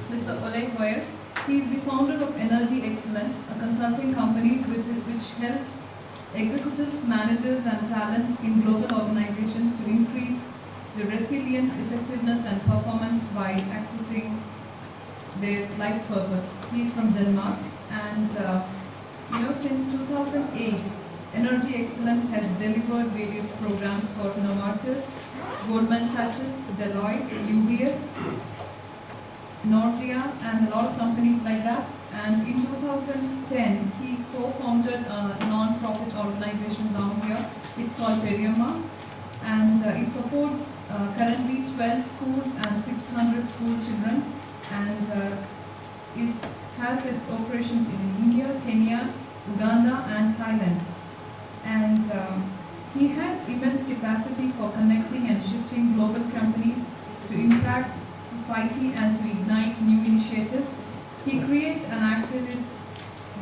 Mr. Oley Hoyer. He is the founder of Energy Excellence, a consulting company which helps executives, managers, and talents in global organizations to increase the resilience, effectiveness, and performance by accessing their life purpose. He is from Denmark, and since 2008, Energy Excellence has delivered various programs for Novartis, Goldman Sachs, Deloitte, UBS, Nordea, and a lot of companies like that. And in 2010, he co-founded a non-profit organization down here. It's called Perioma, and it supports currently 12 schools and 600 school children. And it has its operations in India, Kenya, Uganda, and Thailand. And he has immense capacity for connecting and shifting global companies to impact society and to ignite new initiatives. He creates and activates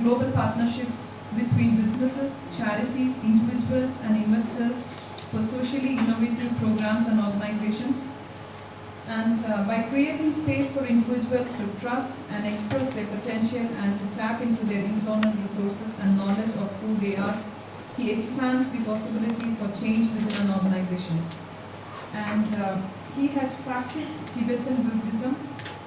global partnerships between businesses, charities, individuals, and investors for socially innovative programs and organizations. And by creating space for individuals to trust and express their potential and to tap into their internal resources and knowledge of who they are, he expands the possibility for change within an organization. And he has practiced Tibetan Buddhism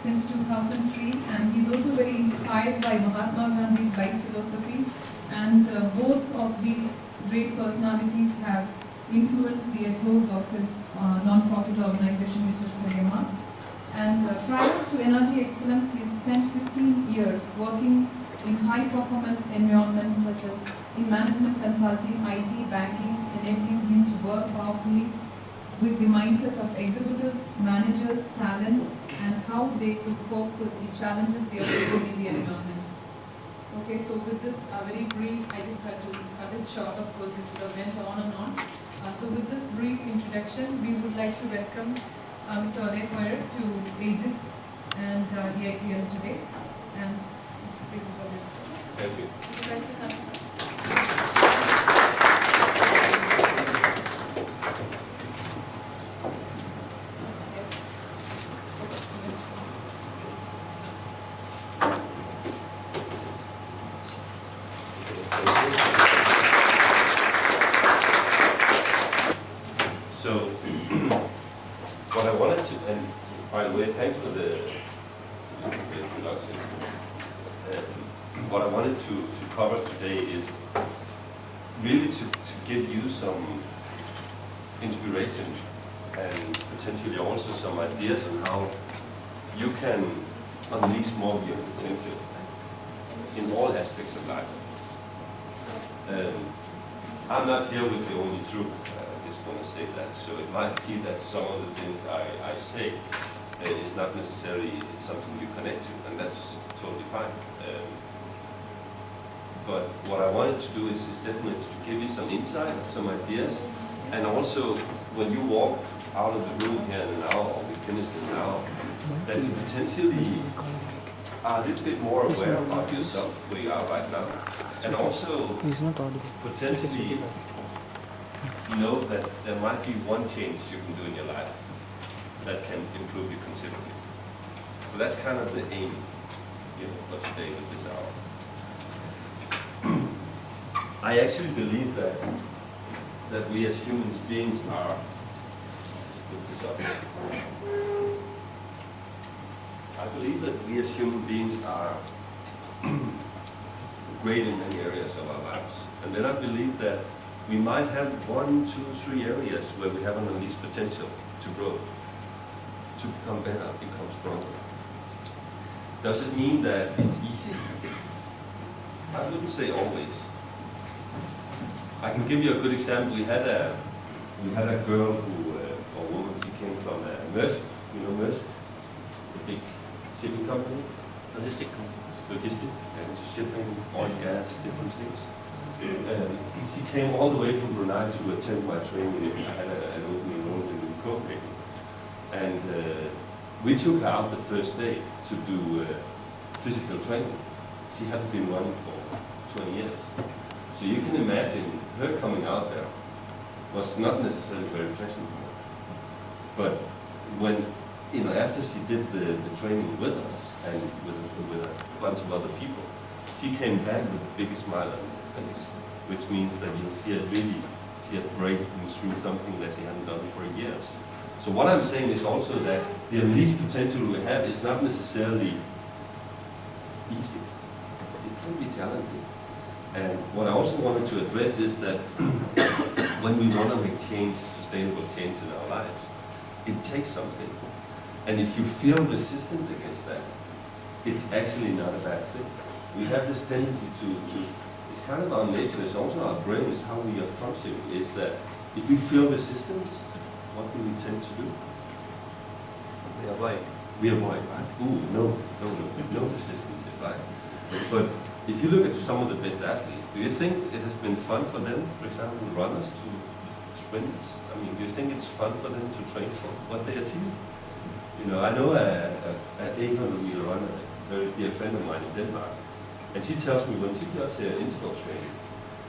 since 2003, and he's also very inspired by Mahatma Gandhi's life philosophy. And both of these great personalities have influenced the ethos of his non-profit organization, which is Perioma. And prior to Energy Excellence, he spent 15 years working in high-performance environments such as in management consulting, IT, banking, enabling him to work powerfully with the mindset of executives, managers, talents, and how they could cope with the challenges they are facing in the environment. Okay, so with this very brief, I just had to cut it short, of course, it would have went on and on. So with this brief introduction, we would like to welcome Mr. Oley Hoyer to Aegis and EITL today. And the space is all yours. Thank you. Would you like to come? So, what I wanted to, and by the way, thanks for the introduction. What I wanted to cover today is really to give you some inspiration and potentially also some ideas on how you can unleash more of your potential in all aspects of life. I'm not here with the only truth. I just want to say that. So it might be that some of the things I say is not necessarily something you connect to, and that's totally fine. But what I wanted to do is definitely to give you some insight, some ideas, and also when you walk out of the room here in an hour, or we finish in an hour, that you potentially are a little bit more aware about yourself, where you are right now, and also potentially know that there might be one change you can do in your life that can improve you considerably. So that's kind of the aim, for today with this hour. I actually believe that we as human beings are, just put this up. I believe that we as human beings are great in many areas of our lives. And then I believe that we might have 1, 2, 3 areas where we have an unleashed potential to grow, to become better, become stronger. Does it mean that it's easy? I wouldn't say always. I can give you a good example. We had a girl who, or woman, she came from Maersk, you know Maersk, the big shipping company. Logistic company. Logistic, and to shipping, oil, gas, different things. She came all the way from Brunei to attend my training. I had an opening room in Copenhagen. And we took her out the first day to do physical training. She hadn't been running for 20 years. So you can imagine her coming out there was not necessarily very pleasant for her. But when you know, after she did the training with us and with a bunch of other people, she came back with the biggest smile on her face, which means that she had breakthrough through something that she hadn't done for years. So what I'm saying is also that the unleashed potential we have is not necessarily easy. It can be challenging. And what I also wanted to address is that when we want to make change, sustainable change in our lives, it takes something. And if you feel resistance against that, it's actually not a bad thing. We have this tendency to it's kind of our nature, it's also our brain, it's how we are functioning, is that if we feel resistance, what do we tend to do? We avoid. We avoid, right? Ooh, no resistance, right? But if you look at some of the best athletes, do you think it has been fun for them, for example, runners to sprint? I mean, do you think it's fun for them to train for what they achieve? You know, I know an 800-meter runner, a very dear friend of mine in Denmark, and she tells me when she does her interval training,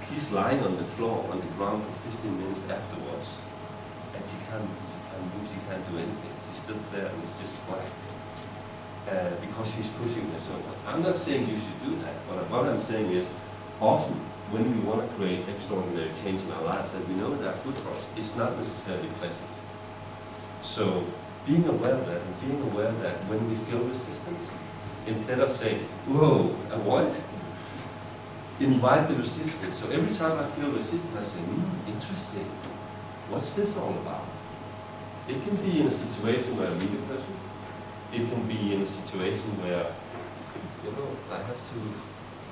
she's lying on the floor, on the ground for 15 minutes afterwards, and she can't move, she can't do anything. She sits there and it's just quiet. Because she's pushing herself. I'm not saying you should do that, but what I'm saying is, often when we want to create extraordinary change in our lives that we know that are good for us, it's not necessarily pleasant. So being aware of that, and being aware that when we feel resistance, instead of saying, whoa, avoid, invite the resistance. So every time I feel resistance, I say, interesting, what's this all about? It can be in a situation where I meet a person. It can be in a situation where, you know, I have to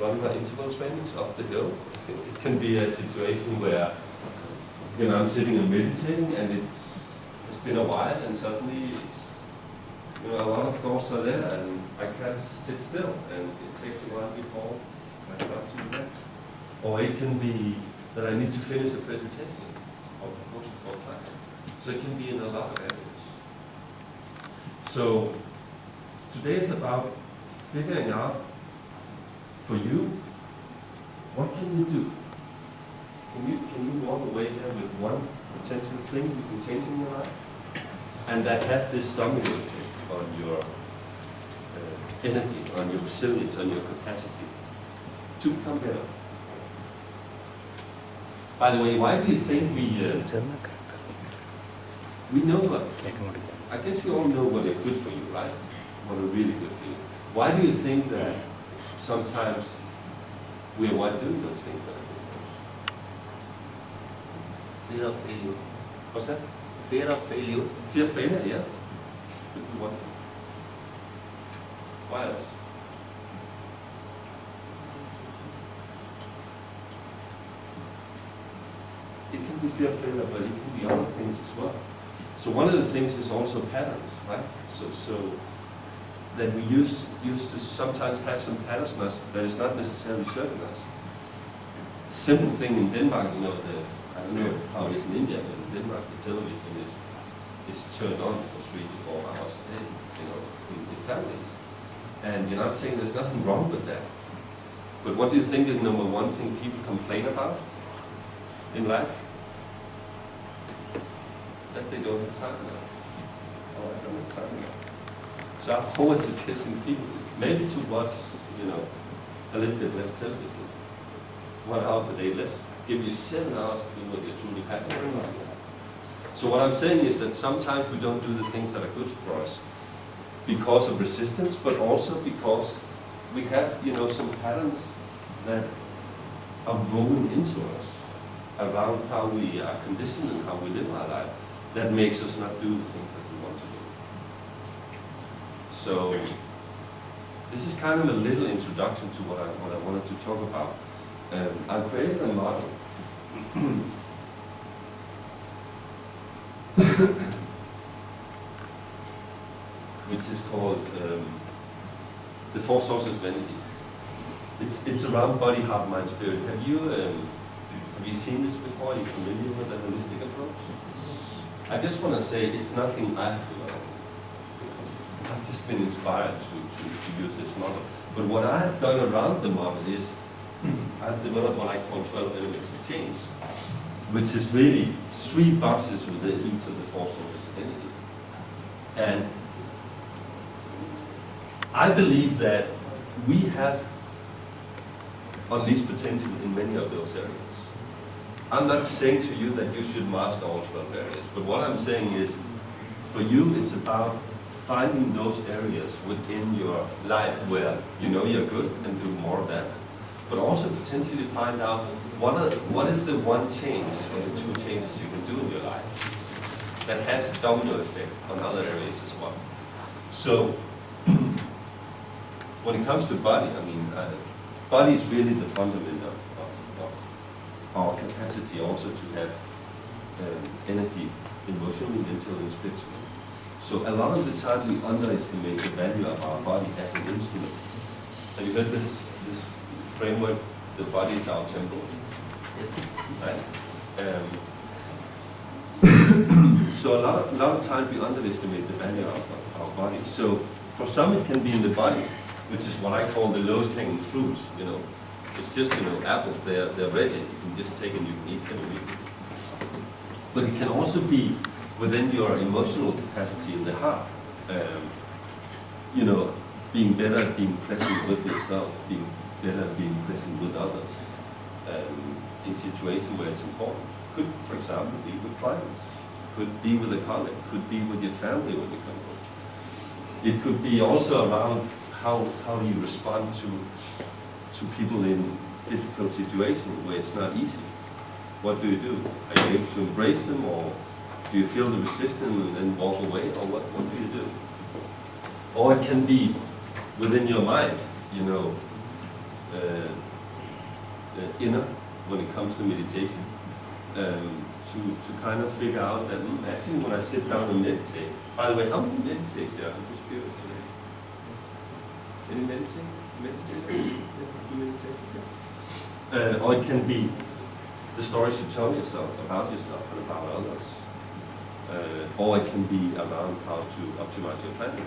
run my interval trainings up the hill. It can be a situation where, you know, I'm sitting and meditating and it's been a while and suddenly it's, you know, a lot of thoughts are there and I can't sit still and it takes a while before I start to relax. Or it can be that I need to finish a presentation or before class. So it can be in a lot of areas. So today is about figuring out for you, what can you do? Can you walk away here with one potential thing you can change in your life? And that has this domino effect on your energy, on your resilience, on your capacity to become better. By the way, why do you think we know what, I guess we all know what is good for you, right? What are really good for you. Why do you think that sometimes we avoid doing those things that are good for us? Fear of failure. What's that? Fear of failure. Fear of failure, yeah. Could be one thing. Why else? It can be fear of failure, but it can be other things as well. So one of the things is also patterns, right? So that we used to sometimes have some patterns in us that is not necessarily serving us. A simple thing in Denmark, you know, I don't know how it is in India, but in Denmark the television is turned on for 3 to 4 hours a day, you know, in families. And you know, I'm saying there's nothing wrong with that. But what do you think is number one thing people complain about in life? That they don't have time enough. Oh, I don't have time enough. So I'm always suggesting people maybe to watch, you know, a little bit less television. 1 hour per day less. Give you 7 hours to do what you're truly passionate about. So what I'm saying is that sometimes we don't do the things that are good for us because of resistance, but also because we have, you know, some patterns that are woven into us around how we are conditioned and how we live our life that makes us not do the things that we want to do. So this is kind of a little introduction to what I wanted to talk about. I created a model which is called the 4 sources of energy. It's around body, heart, mind, spirit. Have you seen this before? Are you familiar with the holistic approach? I just want to say it's nothing I have developed. I've just been inspired to use this model. But what I have done around the model is I've developed what I call 12 elements of change, which is really 3 boxes within each of the 4 sources of energy. And I believe that we have unleashed potential in many of those areas. I'm not saying to you that you should master all 12 areas, but what I'm saying is, for you, it's about finding those areas within your life where you know you're good and do more of that, but also potentially find out what is the one change or the two changes you can do in your life that has a domino effect on other areas as well. So, when it comes to body, I mean, body is really the fundament of our capacity also to have energy, emotionally, mentally, and spiritually. So a lot of the time we underestimate the value of our body as an instrument. Have you heard this framework? The body is our temple. Yes. Right? So a lot of times we underestimate the value of our body. So for some it can be in the body, which is what I call the lowest hanging fruits. You know, it's just apples. They're ready. You can just take and you can eat them immediately. But it can also be within your emotional capacity in the heart. Being better at being present with yourself, being better at being present with others in situations where it's important. Could, for example, be with clients. Could be with a colleague. Could be with your family when you come home. It could be also around how do you respond to people in difficult situations where it's not easy. What do? Are you able to embrace them, or do you feel the resistance and then walk away, or what do? Or it can be within your mind, inner, when it comes to meditation, to kind of figure out that actually when I sit down and meditate, by the way, how many meditate here? I'm just curious. Any meditation? Or it can be the stories you tell yourself about yourself and about others. Or it can be around how to optimize your planning.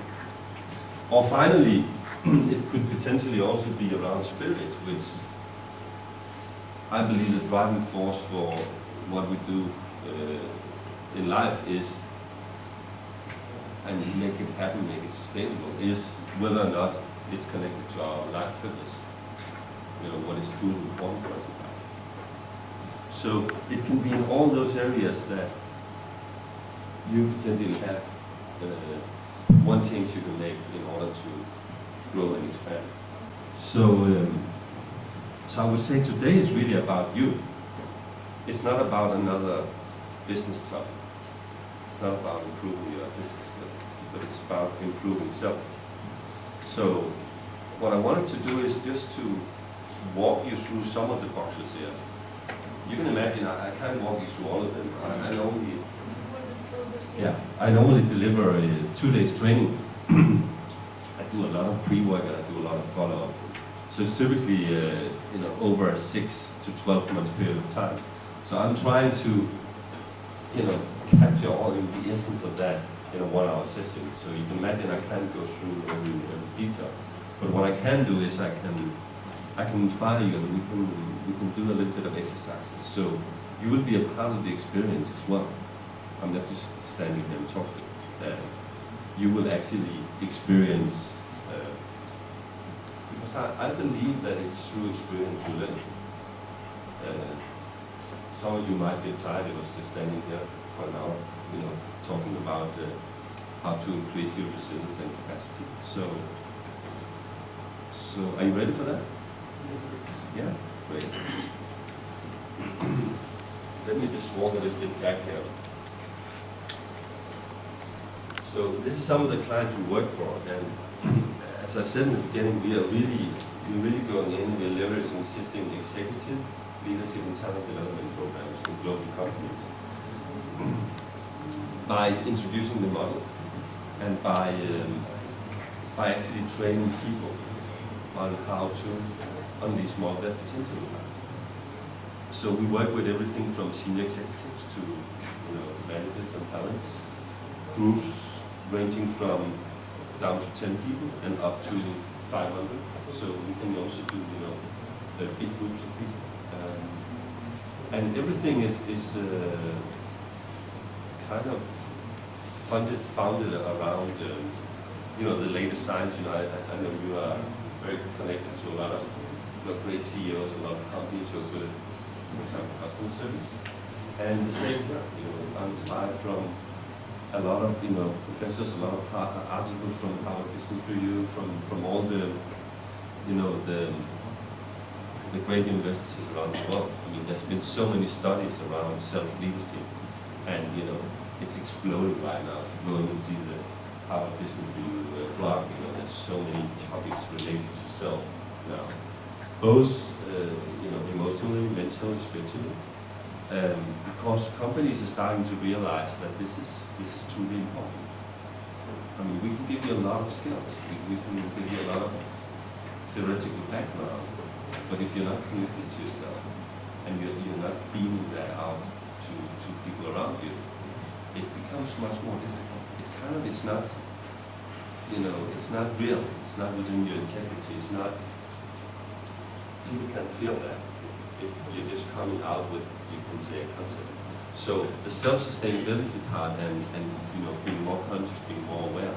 Or finally, it could potentially also be around spirit, which I believe the driving force for what we do in life is, and make it happen, make it sustainable, is whether or not it's connected to our life purpose. What is truly important for us in life. So it can be in all those areas that you potentially have one change you can make in order to grow and expand. So I would say today is really about you. It's not about another business topic. It's not about improving your business, but it's about improving self. So what I wanted to do is just to walk you through some of the boxes here. You can imagine I can't walk you through all of them. I normally deliver a 2 days training. I do a lot of pre-work and I do a lot of follow-up. So it's typically over a 6 to 12 month period of time. So I'm trying to capture all in the essence of that in a 1 hour session. So you can imagine I can't go through every detail. But what I can do is I can inspire you, and we can do a little bit of exercises. So you will be a part of the experience as well. I'm not just standing here and talking. You will actually experience, because I believe that it's through experience you learn. Some of you might get tired of us just standing here for an hour, talking about how to increase your resilience and capacity. So are you ready for that? Yes. Yeah, great. Let me just walk a little bit back here. So this is some of the clients we work for, and as I said in the beginning, we're really going in, we're leveraging existing executive leadership and talent development programs in global companies by introducing the model and by actually training people on how to unleash more of their potential in life. So we work with everything from senior executives to managers and talents, groups ranging from down to 10 people and up to 500. So we can also do big groups of people. And everything is kind of founded around the latest science. I know you are very connected to a lot of great CEOs, a lot of companies who are good at, for example, customer service. And the same here, I'm inspired from a lot of, professors, a lot of articles from Harvard Business Review, from all the great universities around the world. I mean, there's been so many studies around self-leadership, and it's exploding right now. If you go and see the Harvard Business Review blog, there's so many topics related to self now, both emotionally, mentally, spiritually, because companies are starting to realize that this is truly important. I mean, we can give you a lot of skills, we can give you a lot of theoretical background, but if you're not connected to yourself and you're not beaming that out to people around you, it becomes much more difficult. It's not real. It's not within your integrity. It's not. People can feel that if you're just coming out with, you can say, a concept. So the self-sustainability part and being more conscious, being more aware,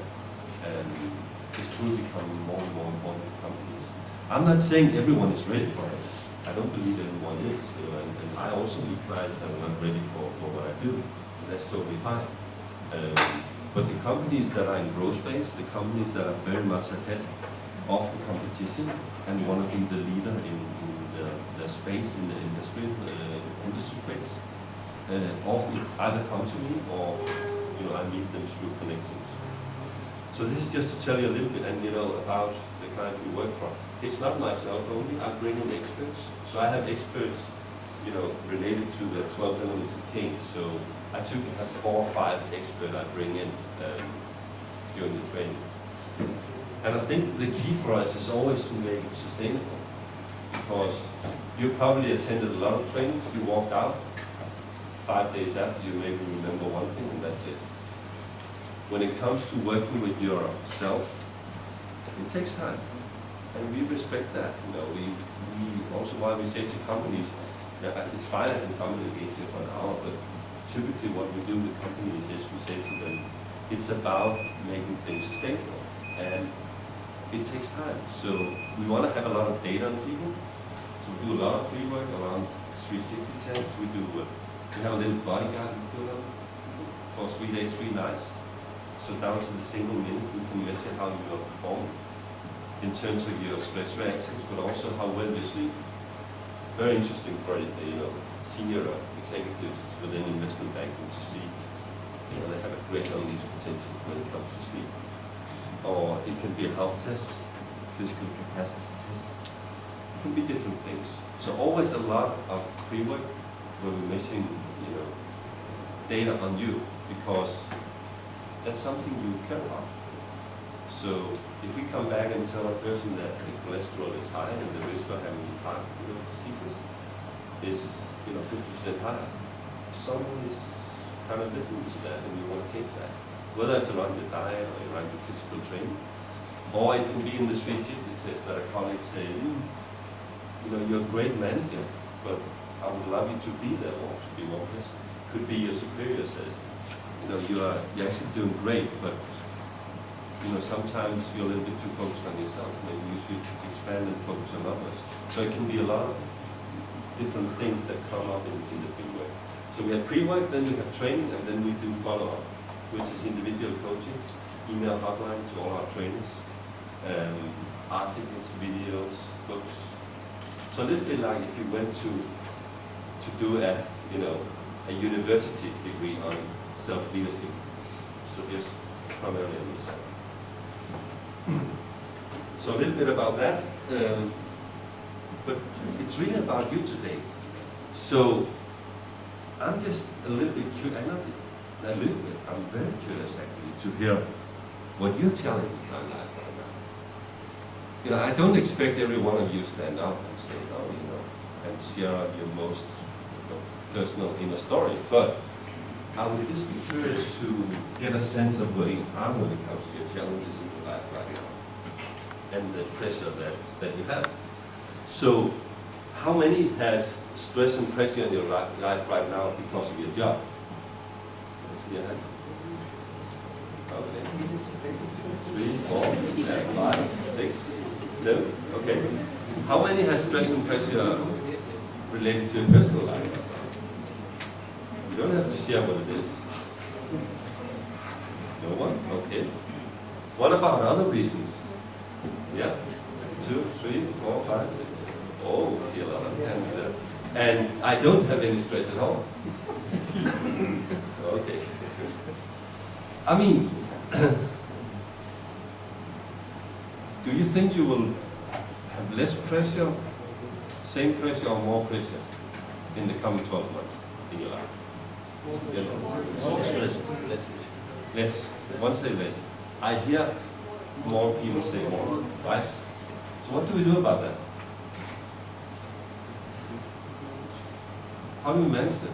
is truly becoming more and more important for companies. I'm not saying everyone is ready for it. I don't believe everyone is. And I also meet clients that are not ready for what I do. That's totally fine. But the companies that are in growth phase, the companies that are very much ahead of the competition and want to be the leader in the space, in the industry space, often either come to me or I meet them through connections. So this is just to tell you a little bit, and about the client we work for. It's not myself only. I bring in experts. So I have experts, related to the 12 elements of change. So I typically have 4 or 5 experts I bring in during the training. And I think the key for us is always to make it sustainable, because you probably attended a lot of trainings. You walked out 5 days after, you maybe remember one thing, and that's it. When it comes to working with yourself, it takes time, and we respect that. We also, why we say to companies, it's fine I can come and engage here for an hour, but typically what we do with companies is we say to them, it's about making things sustainable, and it takes time. So we want to have a lot of data on people. So we do a lot of pre-work around 360 tests. We have a little bodyguard we put on for 3 days, 3 nights. So down to the single minute, we can measure how you are performing in terms of your stress reactions, but also how well you sleep. It's very interesting for senior executives within investment banking to see, they have a great on these potentials when it comes to sleep. Or it can be a health test, physical capacity test. It can be different things. So always a lot of pre-work where we're measuring, data on you, because that's something you care about. So if we come back and tell a person that the cholesterol is high and the risk for having heart diseases is 50% higher, someone is kind of listening to that and we want to change that. Whether it's around your diet or around your physical training, or it can be in the 360 test that a colleague say, you're a great manager, but I would love you to be there more, to be more present. Could be your superior says, you're actually doing great, but sometimes you're a little bit too focused on yourself. Maybe you should expand and focus on others. So it can be a lot of different things that come up in the pre-work. So we have pre-work, then we have training, and then we do follow-up, which is individual coaching, email hotline to all our trainers, articles, videos, books. So a little bit like if you went to do a university degree on self-leadership. So just primarily on yourself. So a little bit about that, but it's really about you today. So I'm just a little bit curious, I'm very curious actually to hear what your challenges are like right now. I don't expect every one of you to stand up and say, and share out your most personal inner story, but I would just be curious to get a sense of where you are when it comes to your challenges in your life right now and the pressure that you have. So how many has stress and pressure in your life right now because of your job? Let's see your hand. Okay. 3, 4, 5, 6, 7. Okay. How many has stress and pressure related to your personal life? You don't have to share what it is. No one? Okay. What about other reasons? Yeah? 2, 3, 4, 5, 6. Oh, see a lot of hands there. And I don't have any stress at all. Okay. I mean, do you think you will have less pressure, same pressure, or more pressure in the coming 12 months in your life? Yes. Less. One say less. I hear more people say more, right? So what do we do about that? How do we manage it?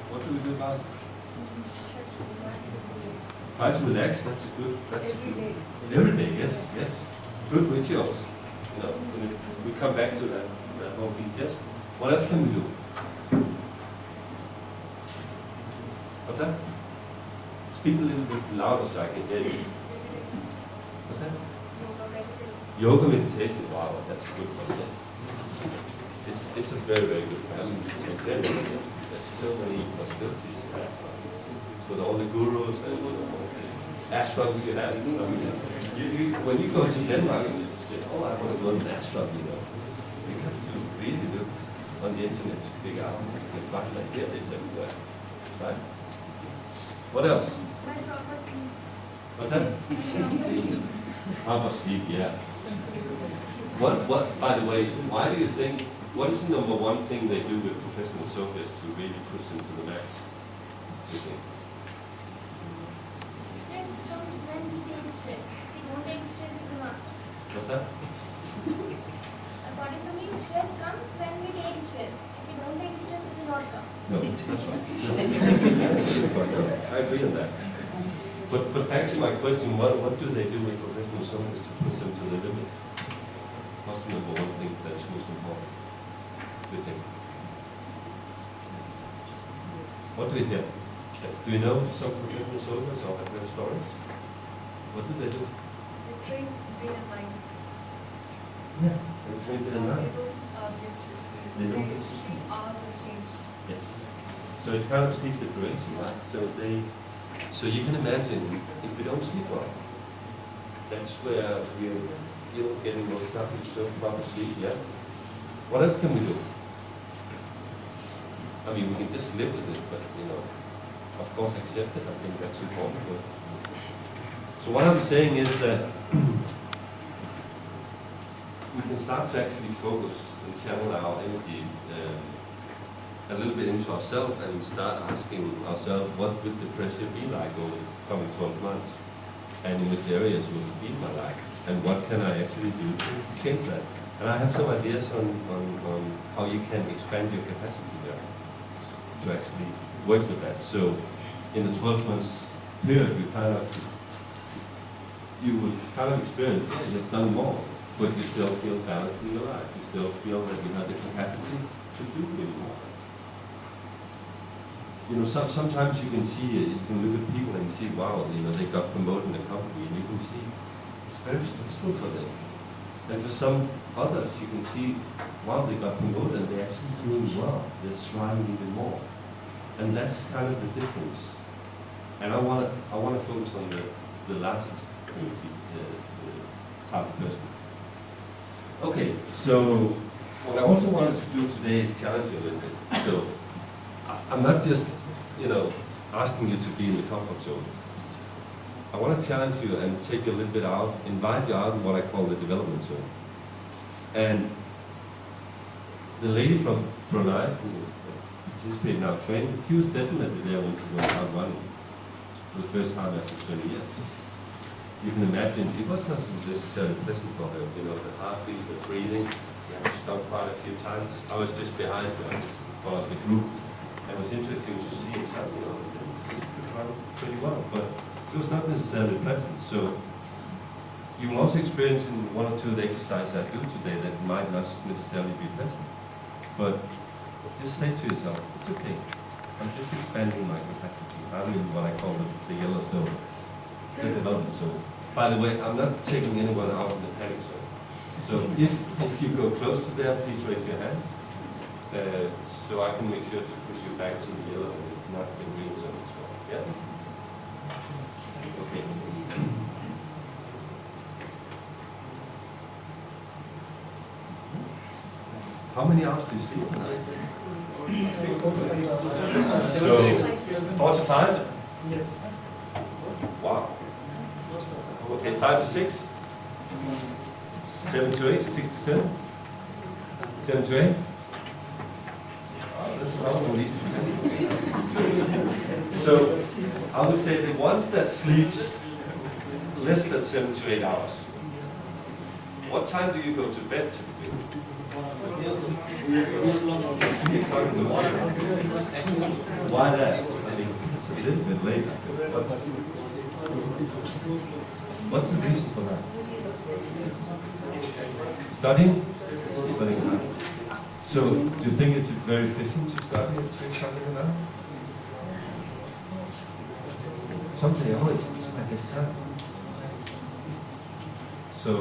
What do we do about it? Try to relax, that's a good. Every day, yes, yes. Good rituals. You know, we come back to that whole piece, yes. What else can we do? What's that? Speak a little bit louder so I can hear you. What's that? Yoga meditation. Wow, that's a good one. It's a very, very good one. There's so many possibilities you have. With all the gurus and ashrams you have. When you go to Denmark and you say, oh, I want to go to an ashram, you have to really look on the internet to figure out and find that there is everywhere. Right? What else? What's that? Proper sleep, yeah. What, by the way, why do you think, what is the number one thing they do with professional sophos to really push them to the max? You think? Stress comes when we take stress. If we don't take stress, it will not. What's that? According to me, stress comes when we take stress. If we don't take stress, it will not come. No, that's right. I agree on that. But back to my question, what do they do with professional sophos to push them to the limit? What's the number one thing that is most important? Do you think? What do we hear? Do you know some professional sophos or have their stories? What do they do? They train day and night. Yeah, they train day and night. They don't get to sleep. Their sleep hours are changed. Yes. So it's kind of sleep deprivation, right? So you can imagine if we don't sleep right, that's where we're getting most up. So proper sleep, yeah. What else can we do? I mean, we can just live with it, but of course, accept it. I think that's important. So what I'm saying is that we can start to actually focus and channel our energy a little bit into ourselves and start asking ourselves what would the pressure be like over the coming 12 months, and in which areas would it be in my life, and what can I actually do to change that. And I have some ideas on how you can expand your capacity there to actually work with that. So in the 12 months period, you will kind of experience that you've done more, but you still feel balanced in your life. You still feel that you have the capacity to do really more. Sometimes you can see, you can look at people and see, wow, they got promoted in the company, and you can see it's very stressful for them. And for some others, you can see, wow, they got promoted and they're actually doing well. They're striving even more. And that's kind of the difference. And I want to focus on the last type of person. Okay, so what I also wanted to do today is challenge you a little bit. So I'm not just, asking you to be in the comfort zone. I want to challenge you and take you a little bit out, invite you out in what I call the development zone. And the lady from Prasad, who participated in our training, she was definitely there when she went out running for the first time after 20 years. You can imagine, it was not necessarily pleasant for her, the heartbeat, the breathing. She had to stop quite a few times. I was just behind her for the group. It was interesting to see exactly, she could run pretty well, but it was not necessarily pleasant. So you will also experience in one or two of the exercises I do today that might not necessarily be pleasant. But just say to yourself, it's okay. I'm just expanding my capacity. I'm in what I call the yellow zone, the development zone. By the way, I'm not taking anyone out of the panic zone. So if you go close to there, please raise your hand. So I can make sure to push you back to the yellow and not the green zone as well. Yeah? Okay. How many hours do you sleep? So, 4 to 5? Yes. Wow. Okay, 5 to 6? 7 to 8? 6 to 7? 7 to 8? Wow, that's a lot of these So, I would say the ones that sleeps less than 7 to 8 hours, what time do you go to bed typically? 3 o'clock in the morning. Why that? I mean, it's a little bit late. What's the reason for that? Studying? Studying hard. So, do you think it's very efficient to study at 3 o'clock in the night? Something always, it's my best time. So,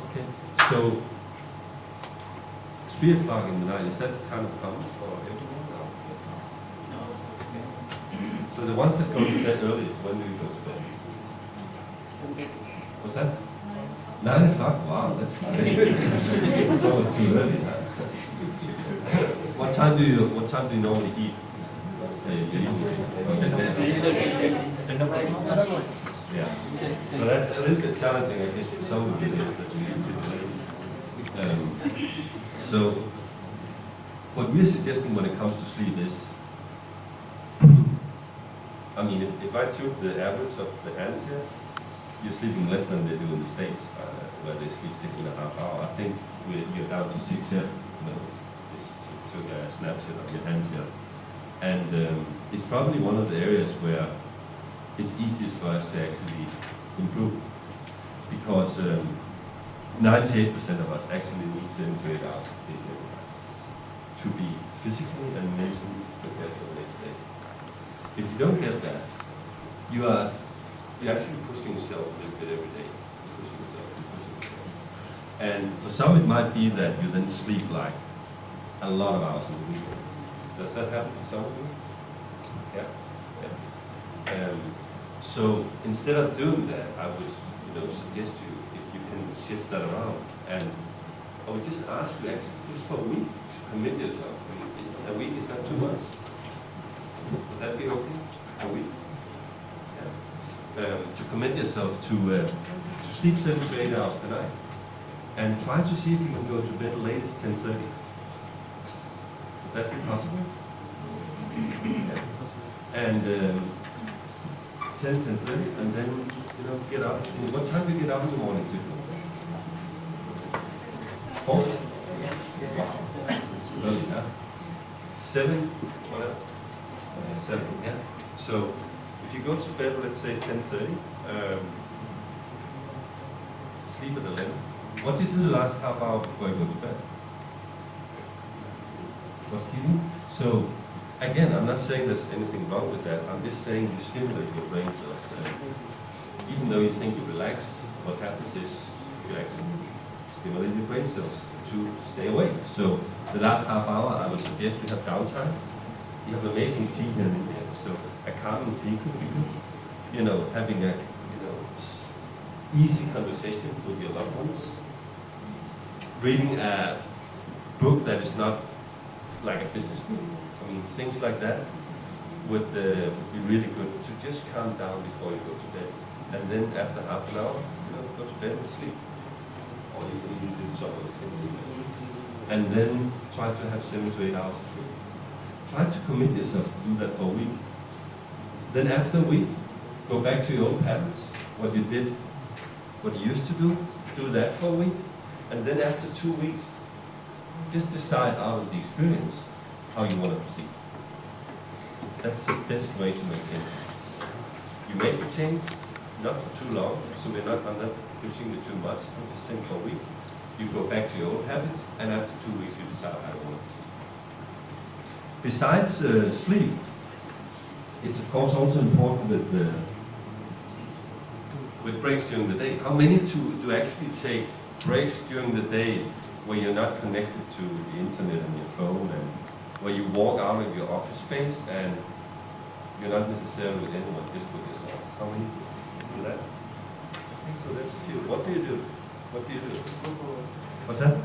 okay. So, 3 o'clock in the night, is that kind of common for everyone now? No. Okay. So the ones that go to bed earliest, when do you go to bed? What's that? 9 o'clock? Wow, that's great. It's almost too early. What time do you normally eat? Yeah. So that's a little bit challenging, I guess, for some of the videos that we do. So, what we're suggesting when it comes to sleep is, I mean, if I took the average of the hands here, you're sleeping less than they do in the States, where they sleep 6.5 hours. I think you're down to 6 here. Just took a snapshot of your hands here. And it's probably one of the areas where it's easiest for us to actually improve, because 98% of us actually need 7 to 8 hours of sleep every night to be physically and mentally prepared for the next day. If you don't get that, you're actually pushing yourself a little bit every day. Pushing yourself. And for some it might be that you then sleep like a lot of hours in the week. Does that happen for some of you? Yeah. So instead of doing that, I would suggest you, if you can shift that around, and I would just ask you actually just for a week to commit yourself. A week is not 2 months. Would that be okay? A week? Yeah. To commit yourself to sleep 7 to 8 hours per night, and try to see if you can go to bed latest 10:30. Would that be possible? And 10:30, and then get up. What time do you get up in the morning too? 4? Wow. It's early, huh? 7? Whatever. 7, yeah. So if you go to bed, let's say 10:30, sleep at 11. What do you do the last half hour before you go to bed? What's TV? So again, I'm not saying there's anything wrong with that. I'm just saying you stimulate your brain cells. Even though you think you relax, what happens is you actually stimulate your brain cells to stay awake. So the last half hour, I would suggest you have downtime. You have amazing tea here in India, so a calming tea could be good. Having a easy conversation with your loved ones. Reading a book that is not like a business book. I mean, things like that would be really good to just calm down before you go to bed. And then after half an hour, go to bed and sleep. Or you can even do some other things in bed. And then try to have 7 to 8 hours of sleep. Try to commit yourself to do that for a week. Then after a week, go back to your old patterns, what you did, what you used to do that for a week. And then after 2 weeks, just decide out of the experience how you want to proceed. That's the best way to make change. You make the change, not for too long, so I'm not pushing it too much, the same for a week, you go back to your old habits, and after 2 weeks you decide, I don't want to. Besides sleep, it's of course also important with breaks during the day. How many do actually take breaks during the day where you're not connected to the internet and your phone, and where you walk out of your office space and you're not necessarily with anyone, just with yourself? How many do that? I think so, that's a few. What do you do? What do you do? What's that?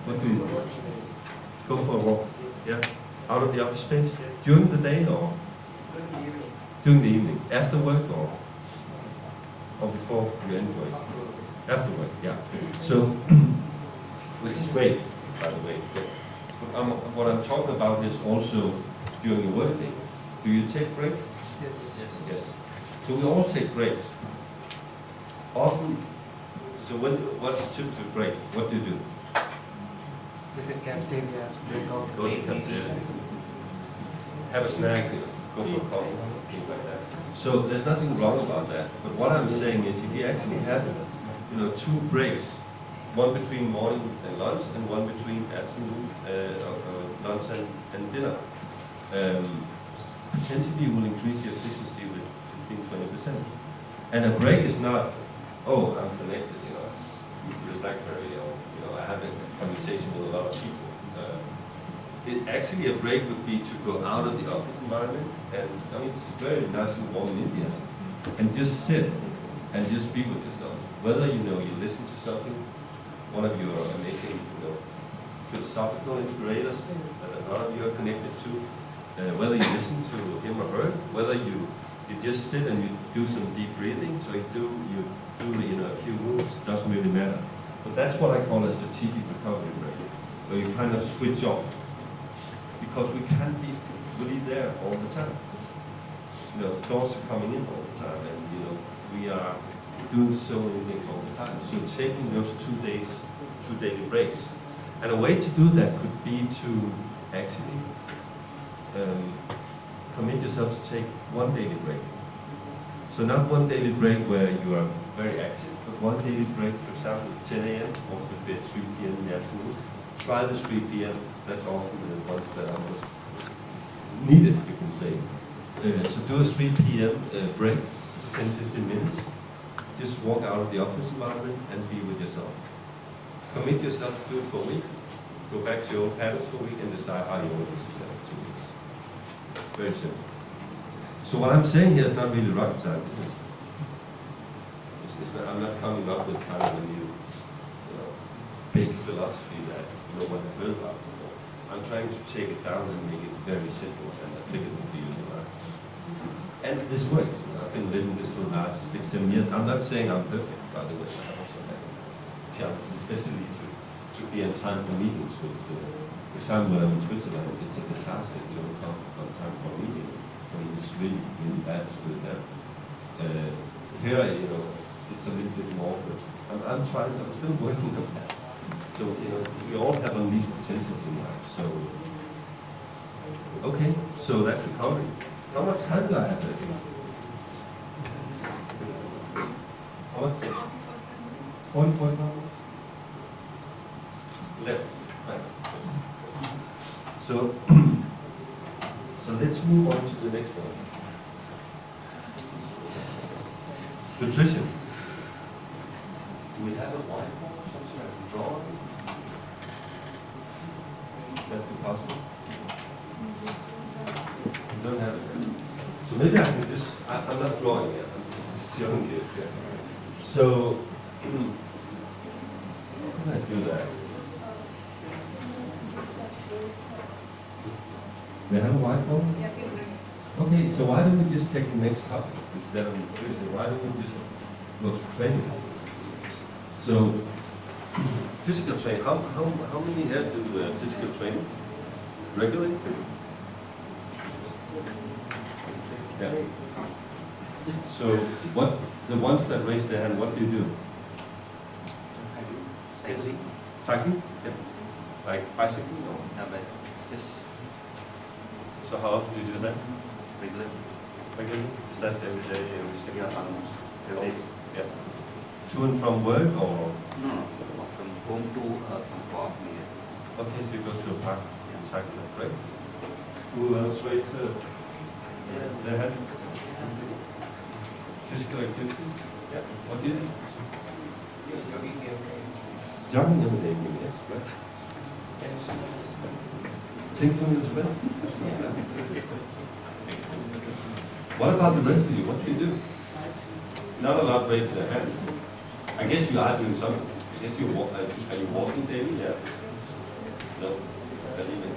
What do you do? Go for a walk. Yeah. Out of the office space? During the day or? During the evening. After work or before you end work? After work, yeah. So, which is great, by the way. But what I'm talking about is also during your workday. Do you take breaks? Yes. Yes. So we all take breaks. Often, so what's a typical break? What do you do? Visit cafeteria, break out. Go to cafeteria, have a snack, go for a coffee, things like that. So there's nothing wrong about that. But what I'm saying is, if you actually have, 2 breaks, one between morning and lunch, and one between afternoon lunch and dinner, potentially you will increase your efficiency with 15-20%. And a break is not, oh, I'm connected, to the BlackBerry, or I have a conversation with a lot of people. Actually, a break would be to go out of the office environment, and it's very nice and warm in India, and just sit and just be with yourself. Whether you listen to something, one of your amazing philosophical inspirators that a lot of you are connected to, whether you listen to him or her, whether you just sit and you do some deep breathing, so you do a few moves, doesn't really matter. But that's what I call a strategic recovery break, where you kind of switch off, because we can't be fully there all the time. Thoughts are coming in all the time, and we are doing so many things all the time. So taking those 2 days, 2 daily breaks, and a way to do that could be to actually commit yourself to take 1 daily break. So not 1 daily break where you are very active, but 1 daily break, for example, 10 a.m., or a bit 3 p.m. in the afternoon. Try the 3 p.m., that's often the ones that are most needed, you can say. So do a 3 p.m. Break, 10-15 minutes. Just walk out of the office environment and be with yourself. Commit yourself to do it for a week. Go back to your old habits for a week and decide how you want to do that for 2 weeks. Very simple. So what I'm saying here is not really rocket science. I'm not coming up with kind of a new, big philosophy that no one has heard about before. I'm trying to take it down and make it very simple and applicable for you in your life. And this works. I've been living this for the last 6-7 years. I'm not saying I'm perfect, by the way. I also have challenges, especially to be in time for meetings. For example, when I'm in Switzerland, it's a disaster if you don't come on time for a meeting. It's really, really bad to do that. Here, it's a little bit more, but I'm still working on that. So, we all have unleashed potentials in life. So, okay, so that's recovery. How much time do I have left? How much? 45 minutes? Left. Nice. So, let's move on to the next one. Nutrition. Do we have a whiteboard or something I can draw on? Would that be possible? We don't have it. So maybe I can just, I'm not drawing yet, I'm just showing you. So, how can I do that? We have a whiteboard? Yeah, we bring it. Okay, so why don't we just take the next topic instead of nutrition? Why don't we just go to training? So, physical training. How many here do physical training regularly? Yeah. So, the ones that raise their hand, what do you do? Cycling? Cycling? Yeah. Like bicycling? No, bicycle. Yes. So how often do you do that? Regular. Again, is that every day, every single Yeah, almost. every day? Yeah. To and from work or? No, from home to some park near. Okay, so you go to a park and cycle, right? Who else raised their hand? Physical activities? Yeah. What do you do? Jogging every day, yes, right? Tinkling as well? What about the rest of you? What do you do? Not a lot raised their hands. I guess you are doing something. I guess you walk. Are you walking daily? Yeah. No. Not even.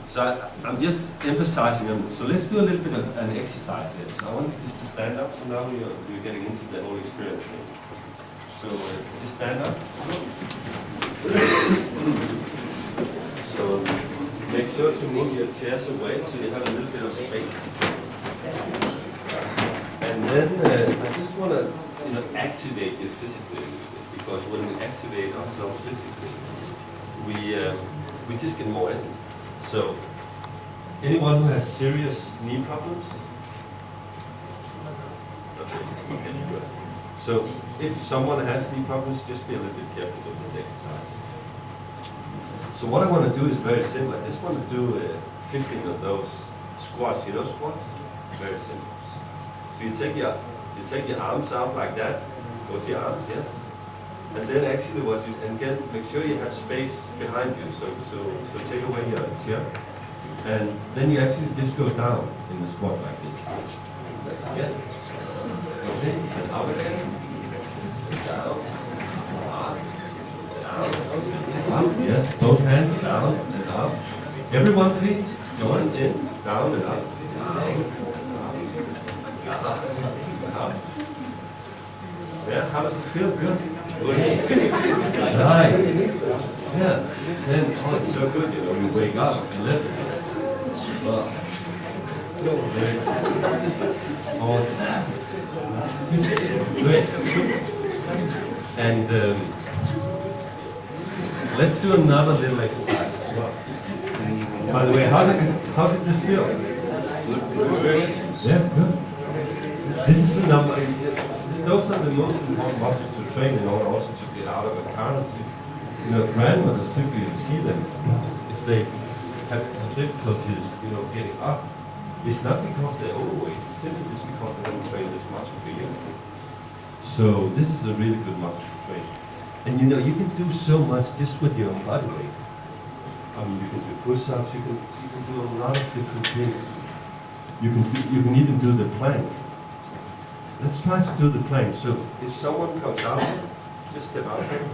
So I'm just emphasizing them. So let's do a little bit of an exercise here. So I want you just to stand up. So now we're getting into the whole experience. So just stand up. So make sure to move your chairs away so you have a little bit of space. And then I just want to, activate you physically, because when we activate ourselves physically, we just get more in. So, anyone who has serious knee problems? Okay, good. So, if someone has knee problems, just be a little bit careful with this exercise. So what I want to do is very simple. I just want to do 15 of those squats. You know squats? Very simple. So you take your arms out like that. Close your arms, yes. And then actually make sure you have space behind you. So take away your chair. And then you actually just go down in the squat like this. Yeah. Okay. And up again. Down. Up, yes, both hands down and up. Everyone please join in, down and up. Up. Yeah, how does it feel? Good? Good. Right. Yeah. It's so good, you wake up and live it. Great. And let's do another little exercise as well. By the way, how did this feel? Good. Yeah, good. This is a number. Those are the most important muscles to train in order also to get out of a car. Grandmothers typically see them if they have difficulties, getting up. It's not because they're overweight. It's simply just because they haven't trained this muscle for years. So this is a really good muscle to train. And you can do so much just with your own body weight. I mean, you can do push-ups, you can do a lot of different things. You can even do the plank. Let's try to do the plank. So if someone comes out, just step out here.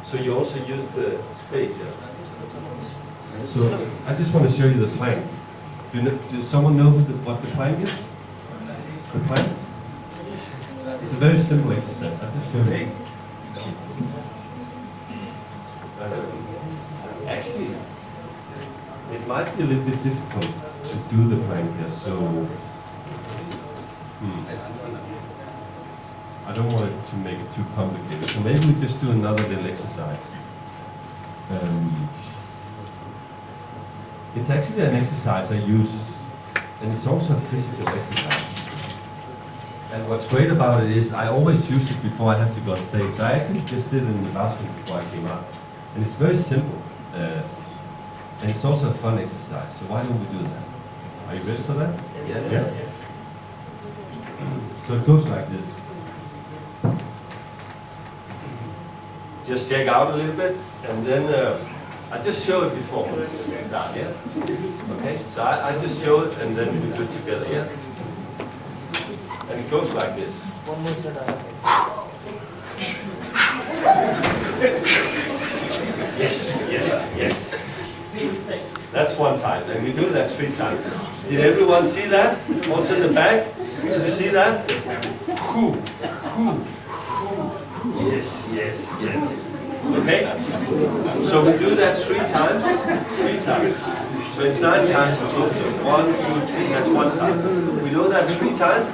So you also use the space here. So I just want to show you the plank. Does someone know what the plank is? The plank? It's a very simple exercise. I'll just show you. Actually, it might be a little bit difficult to do the plank here, so I don't want it to make it too complicated. So maybe we just do another little exercise. It's actually an exercise I use, and it's also a physical exercise. And what's great about it is I always use it before I have to go on stage. So I actually just did it in the bathroom before I came out. And it's very simple. And it's also a fun exercise. So why don't we do that? Are you ready for that? Yeah. So it goes like this. Just check out a little bit, and then I just show it before we start, yeah? Okay, so I just show it, and then we do it together, yeah? And it goes like this. Yes. That's one time, and we do that 3 times. Did everyone see that? Also in the back? Did you see that? Yes. Okay? So we do that 3 times. So it's 9 times in total. 1, 2, 3, that's 1 time. We do that 3 times,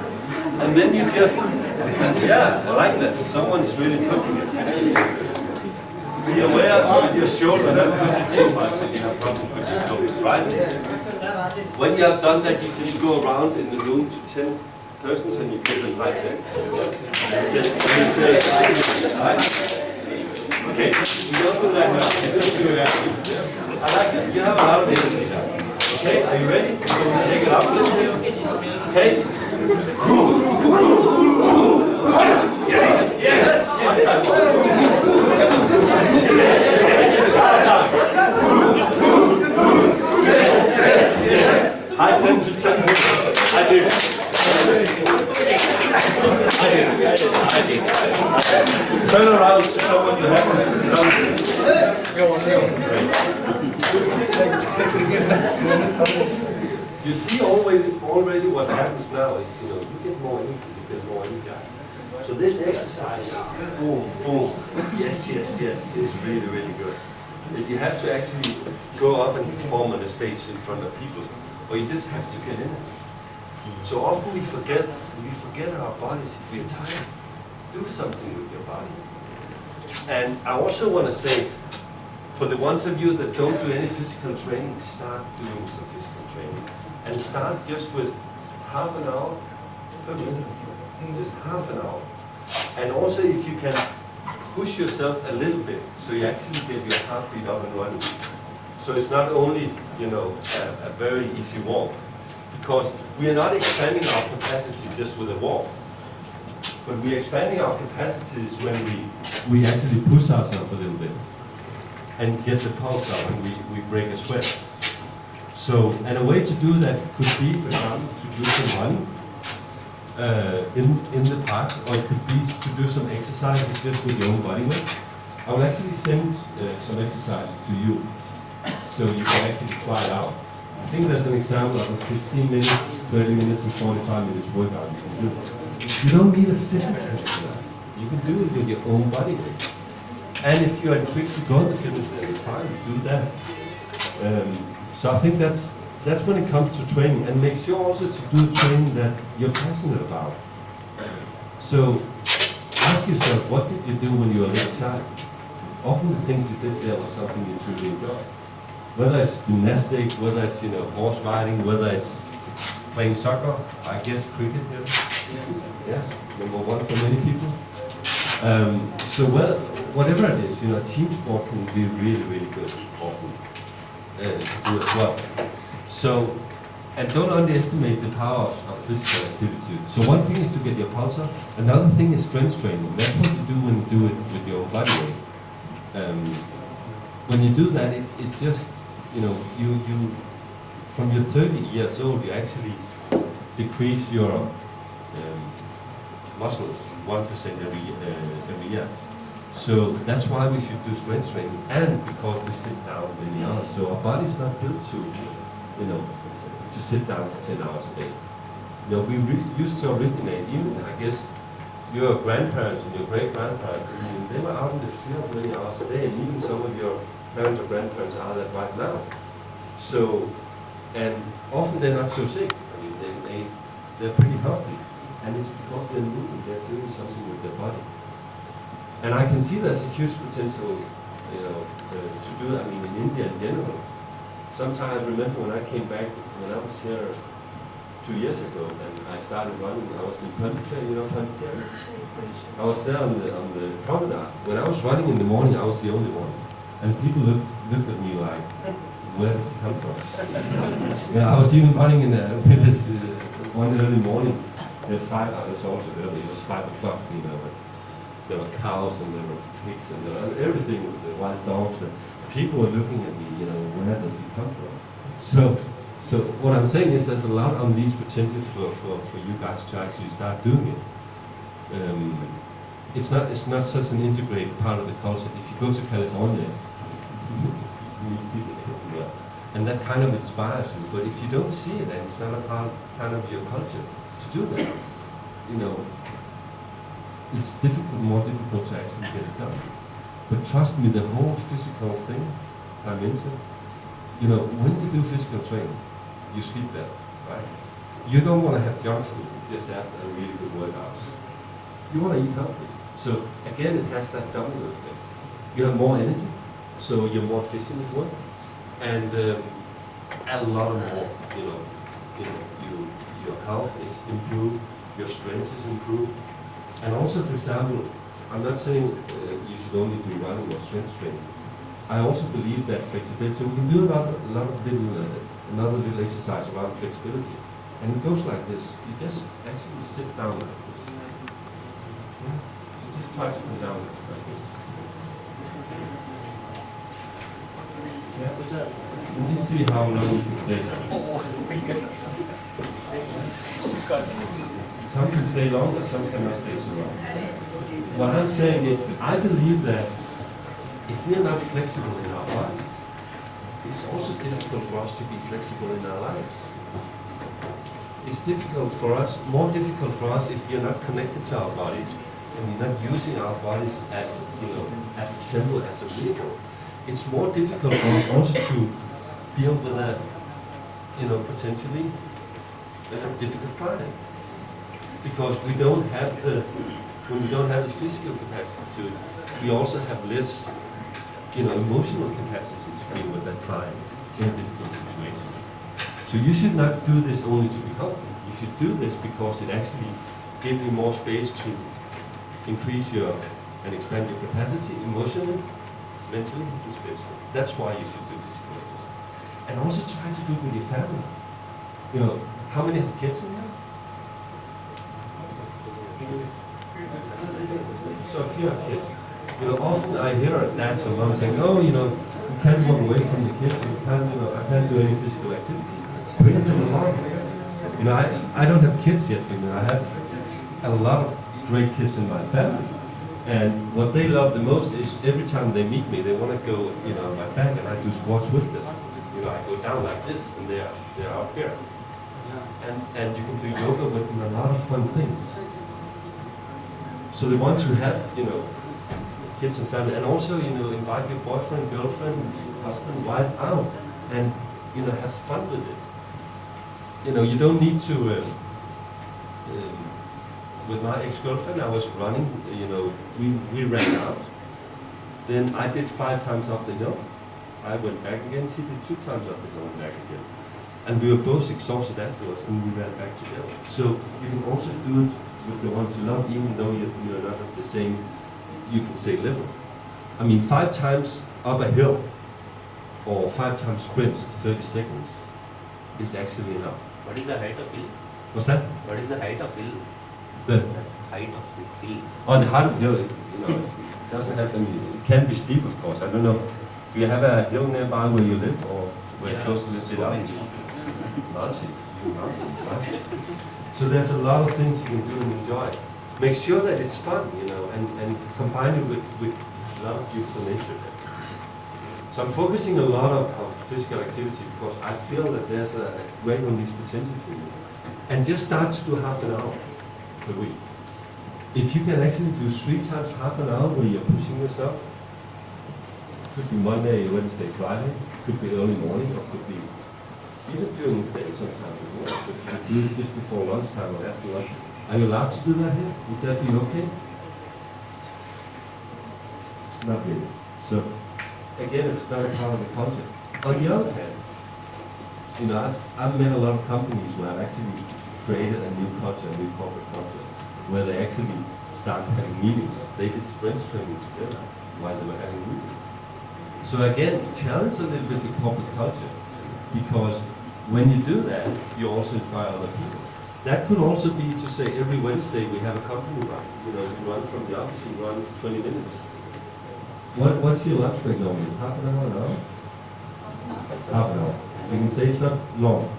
and then you just, I like that. Someone's really pushing it. Be aware of your shoulder, don't push it too much if you have problems with your shoulders, right? When you have done that, you just go around in the room to 10 persons and you give them high 10. You say, right? Okay, we don't do that now. I like it. You have a lot of energy now. Okay, are you ready? So we shake it up a little bit. Okay? Yes! High 10 to 10. I did. Turn around to someone you haven't done. You see already what happens now is, you get more energy, you get more energized. So this exercise, boom, boom, yes, is really, really good. If you have to actually go up and perform on the stage in front of people, or you just have to get in it. So often we forget our bodies if we're tired. Do something with your body. And I also want to say, for the ones of you that don't do any physical training, start doing some physical training. And start just with half an hour per minute. Just half an hour. And also if you can push yourself a little bit, so you actually get your heartbeat up and running. So it's not only, a very easy walk, because we are not expanding our capacity just with a walk, but we are expanding our capacities when we actually push ourselves a little bit and get the pulse up and we break a sweat. So, and a way to do that could be, for example, to do some running in the park, or it could be to do some exercises just with your own body weight. I will actually send some exercises to you, so you can actually try it out. I think there's an example of a 15 minutes, 30 minutes, and 45 minutes workout you can do. You don't need a fitness center. You can do it with your own body weight. And if you're intrigued to go to the fitness center, fine, do that. So I think that's when it comes to training, and make sure also to do training that you're passionate about. So ask yourself, what did you do when you were a little child? Often the things you did there was something you truly enjoyed. Whether it's gymnastics, whether it's horse riding, whether it's playing soccer, I guess cricket. Yeah, number one for many people. So whatever it is, team sport can be really, really good often to do as well. So, and don't underestimate the power of physical activity. So one thing is to get your pulse up. Another thing is strength training. That's what you do when you do it with your own body weight. When you do that, it just, you from your 30 years old, you actually decrease your muscles 1% every year. So that's why we should do strength training, and because we sit down many hours. So our body's not built to sit down for 10 hours a day. We used to originate, even I guess your grandparents and your great-grandparents, they were out in the field many hours a day, and even some of your parents or grandparents are that right now. So, and often they're not so sick. They're pretty healthy, and it's because they're moving, they're doing something with their body. And I can see there's a huge potential, to do that. I mean, in India in general. Sometimes I remember when I came back, when I was here 2 years ago, and I started running. I was in Pondicherry, Pondicherry. I was there on the promenade. When I was running in the morning, I was the only one, and people looked at me like, where did you come from? I was even running in with this one early morning. At 5 hours also early. It was 5 o'clock, but there were cows and there were pigs and there were everything, the wild dogs. And people were looking at me, where does he come from? So what I'm saying is there's a lot of these potentials for you guys to actually start doing it. It's not such an integrated part of the culture. If you go to California, you meet people there, and that kind of inspires you. But if you don't see it, and it's not a part of your culture to do that, it's more difficult to actually get it done. But trust me, the whole physical thing I mentioned, when you do physical training, you sleep better, right? You don't want to have junk food just after a really good workout. You want to eat healthy. So again, it has that domino effect. You have more energy, so you're more efficient at work. And a lot more, your health is improved, your strength is improved. And also, for example, I'm not saying you should only do running or strength training. I also believe that flexibility, so we can do a lot of little, another little exercise around flexibility. And it goes like this. You just actually sit down like this. Yeah? So just try to sit down like this. Yeah? And just see how long you can stay down. Some can stay longer, some cannot stay so long. What I'm saying is, I believe that if we are not flexible in our bodies, it's also difficult for us to be flexible in our lives. It's difficult for us, more difficult for us if we are not connected to our bodies and we're not using our bodies as, as a temple, as a vehicle. It's more difficult for us also to deal with a, potentially difficult client. Because we don't have when we don't have the physical capacity to, we also have less, emotional capacity to deal with that client in a difficult situation. So you should not do this only to be healthy. You should do this because it actually gives you more space to increase and expand your capacity emotionally, mentally, and spiritually. That's why you should do physical exercise. And also try to do it with your family. How many have kids in here? So if you have kids, often I hear dads or moms saying, "Oh, you can't walk away from the kids. You can't, I can't do any physical activity." Bring them along. I don't have kids yet. I have a lot of great kids in my family, and what they love the most is every time they meet me, they want to go, on my back, and I do squats with them. I go down like this, and they're out here, and you can do yoga with them, a lot of fun things. So the ones who have, kids and family, and also, invite your boyfriend, girlfriend, husband, wife out, and, have fun with it. You don't need to, with my ex-girlfriend, I was running, we ran out. Then I did 5 times up the hill. I went back again, she did 2 times up the hill and back again. And we were both exhausted afterwards, and we ran back together. So you can also do it with the ones you love, even though you're not at the same, you can say, level. 5 times up a hill, or 5 times sprints, 30 seconds, is actually enough. What is the height of hill? What's that? What is the height of hill? The Height of the hill. Oh, the height of hill, it doesn't have, it can be steep, of course. I don't know. Do you have a hill nearby where you live, or where close to live? Mountains, right? So there's a lot of things you can do and enjoy. Make sure that it's fun, and combine it with love for nature. So I'm focusing a lot of physical activity because I feel that there's a great unleashed potential for you. And just start to do half an hour per week. If you can actually do 3 times half an hour where you're pushing yourself, could be Monday, Wednesday, Friday, could be early morning, or could be even during the day sometimes as well. But you could do it just before lunchtime or after lunch. Are you allowed to do that here? Would that be okay? Not really. So, again, it's not a part of the culture. On the other hand, I've met a lot of companies where I've actually created a new culture, a new corporate culture, where they actually started having meetings. They did strength training together while they were having meetings. So again, challenge a little bit the corporate culture, because when you do that, you also inspire other people. That could also be to say every Wednesday we have a company run. We run from the office, we run 20 minutes. What's your lunch break normally? Half an hour, an hour? Half an hour. You can say it's not long.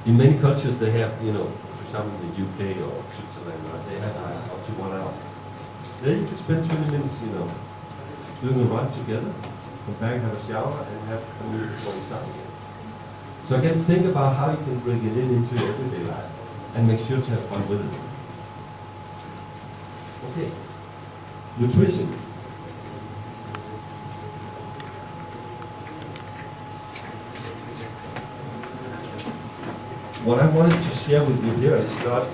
In many cultures they have, for example the UK or Switzerland, right, they have up to 1 hour. There you can spend 20 minutes, doing a run together, come back, have a shower, and have a meal before you start again. So again, think about how you can bring it into your everyday life, and make sure to have fun with it. Okay. Nutrition. What I wanted to share with you here is not,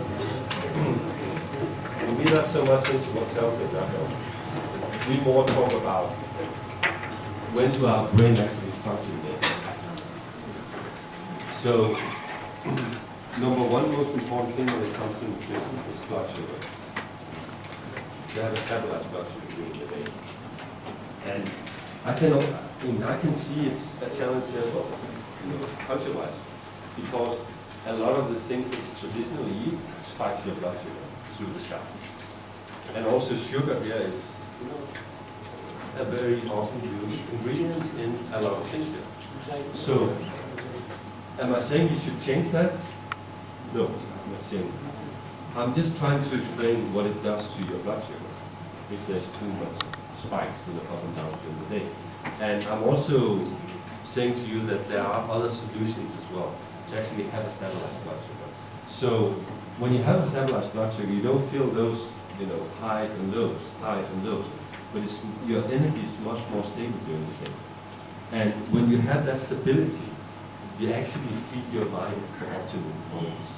we're not so much into what's healthy and not healthy. We more talk about when do our brain actually function better. So, number one most important thing when it comes to nutrition is blood sugar. You have a stabilized blood sugar during the day. And I can see it's a challenge here as well, culture-wise, because a lot of the things that you traditionally eat spikes your blood sugar through the scalp. And also sugar here is, a very often used ingredient in a lot of things here. So, am I saying you should change that? No, I'm not saying. I'm just trying to explain what it does to your blood sugar if there's too much spikes up and down during the day. And I'm also saying to you that there are other solutions as well to actually have a stabilized blood sugar. So when you have a stabilized blood sugar, you don't feel those highs and lows, but your energy is much more stable during the day. And when you have that stability, you actually feed your mind for optimal performance.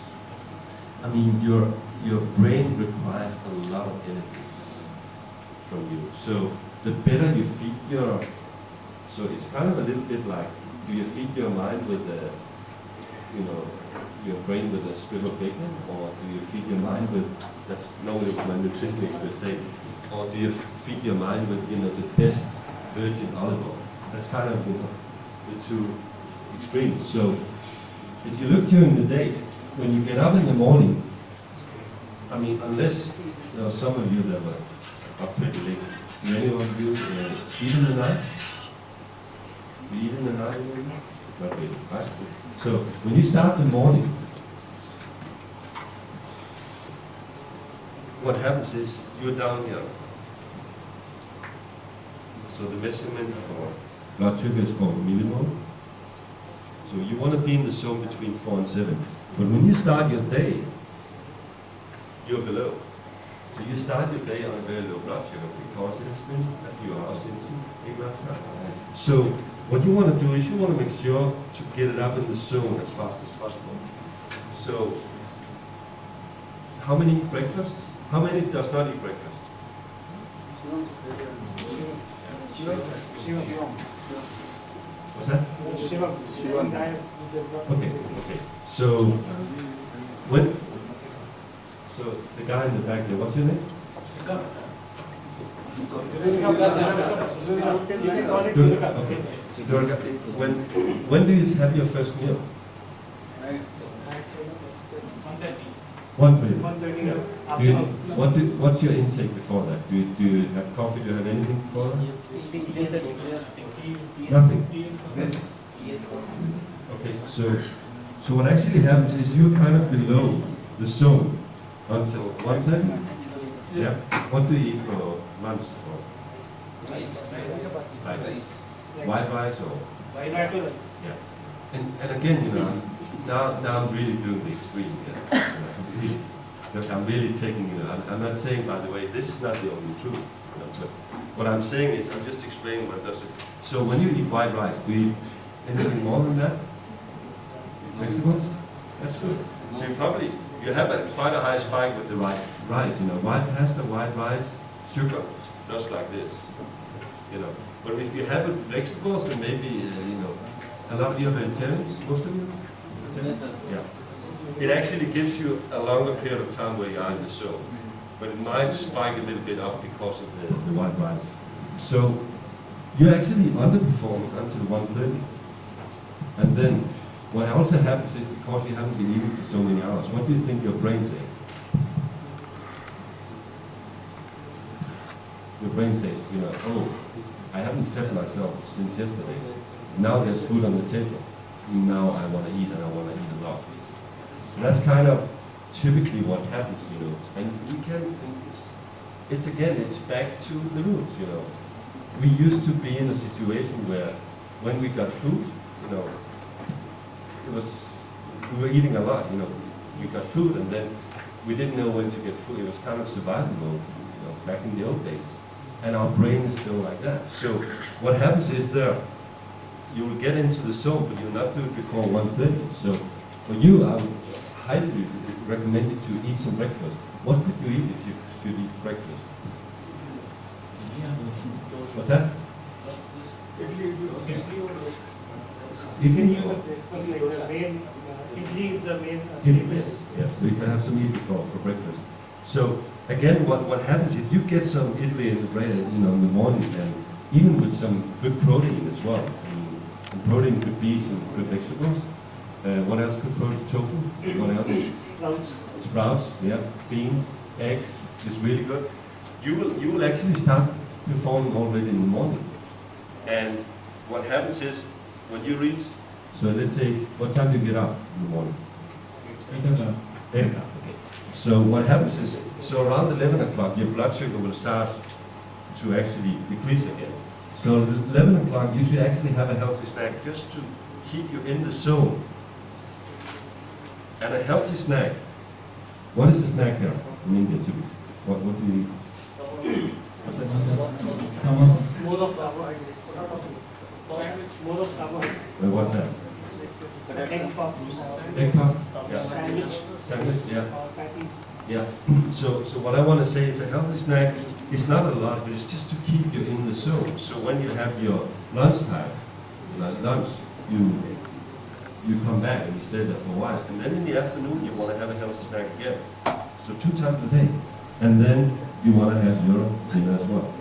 I mean, your brain requires a lot of energy from you. So the better you feed so it's kind of a little bit like, do you feed your mind with your brain with a strip of bacon, or do you feed your mind with, that's normally what my nutritionist would say, or do you feed your mind with, the best virgin olive oil? That's kind of, the two extremes. So if you look during the day, when you get up in the morning, I mean, unless there are some of you that were up pretty late, do any of you eat in the night? Do you eat in the night? Not really, right? So when you start the morning, what happens is you're down here. So the measurement for blood sugar is called millimole. So you want to be in the zone between 4 and 7. But when you start your day, you're below. So you start your day on a very low blood sugar because it has been a few hours since you ate last night. So what you want to do is you want to make sure to get it up in the zone as fast as possible. So how many eat breakfast? How many does not eat breakfast? What's that? Okay. So the guy in the back there, what's your name? Durga. Okay. Durga, when do you have your first meal? 1:30. What's your intake before that? Do you have coffee? Do you have anything before that? Nothing. Okay, so what actually happens is you're kind of below the zone until 1:30. Yeah. What do you eat for lunch? Rice. White rice or? Yeah. And again, now I'm really doing the extreme here. Look, I'm really taking, I'm not saying, by the way, this is not the only truth. But what I'm saying is, I'm just explaining what it does. So when you eat white rice, do you eat anything more than that? Vegetables? That's good. So you have quite a high spike with the white rice. White pasta, white rice, sugar, just like this. But if you have vegetables, and maybe a lot of you are vegetarians, most of you. Yeah. It actually gives you a longer period of time where you are in the zone, but it might spike a little bit up because of the white rice. So you're actually underperforming until 1:30, and then what also happens is because you haven't been eating for so many hours, what do you think your brain's saying? Your brain says, oh, I haven't fed myself since yesterday. Now there's food on the table. Now I want to eat, and I want to eat a lot. So that's kind of typically what happens, And we can, it's back to the roots, We used to be in a situation where when we got food, we were eating a lot, We got food and then we didn't know when to get food. It was kind of survival mode, back in the old days. And our brain is still like that. So what happens is you will get into the zone, but you'll not do it before 1:30. So for you, I would highly recommend you to eat some breakfast. What could you eat if you should eat breakfast? What's that? You can use a breakfast like the main, idli is the main staple. Yes, yes, so you can have some idli for breakfast. So again, what happens if you get some idli in the bread, in the morning, and even with some good protein as well. And protein could be some good vegetables. What else could protein? Tofu. What else? Sprouts. Sprouts. Yeah. Beans, eggs is really good. You will actually start performing already in the morning. And what happens is when you reach. So let's say, what time do you get up in the morning? 8 o'clock. Okay. So what happens is, so around 11 o'clock, your blood sugar will start to actually decrease again. So at 11 o'clock, you should actually have a healthy snack just to keep you in the zone. And a healthy snack, what is a snack here in India typically? What do you eat? What's that? More of carbohydrates. More of carbohydrates. What's that? Egg puff. Egg puff? Yeah. Sandwich. Sandwich, yeah. Patties. Yeah. So what I want to say is a healthy snack is not a lot, but it's just to keep you in the zone. So when you have your lunchtime, lunch, you come back and you stay there for a while. And then in the afternoon, you want to have a healthy snack again. So 2 times a day. And then you want to have your dinner as well.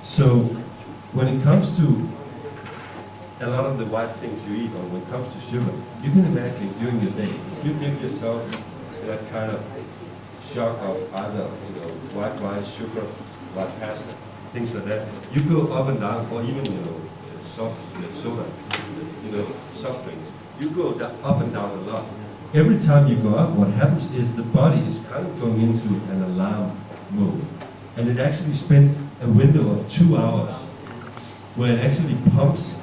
So when it comes to a lot of the white things you eat, or when it comes to sugar, you can imagine during your day, if you give yourself that kind of shock of either white rice, sugar, white pasta, things like that, you go up and down, or even soft soda, soft drinks. You go up and down a lot. Every time you go up, what happens is the body is kind of going into an alarm mode, and it actually spent a window of 2 hours where it actually pumps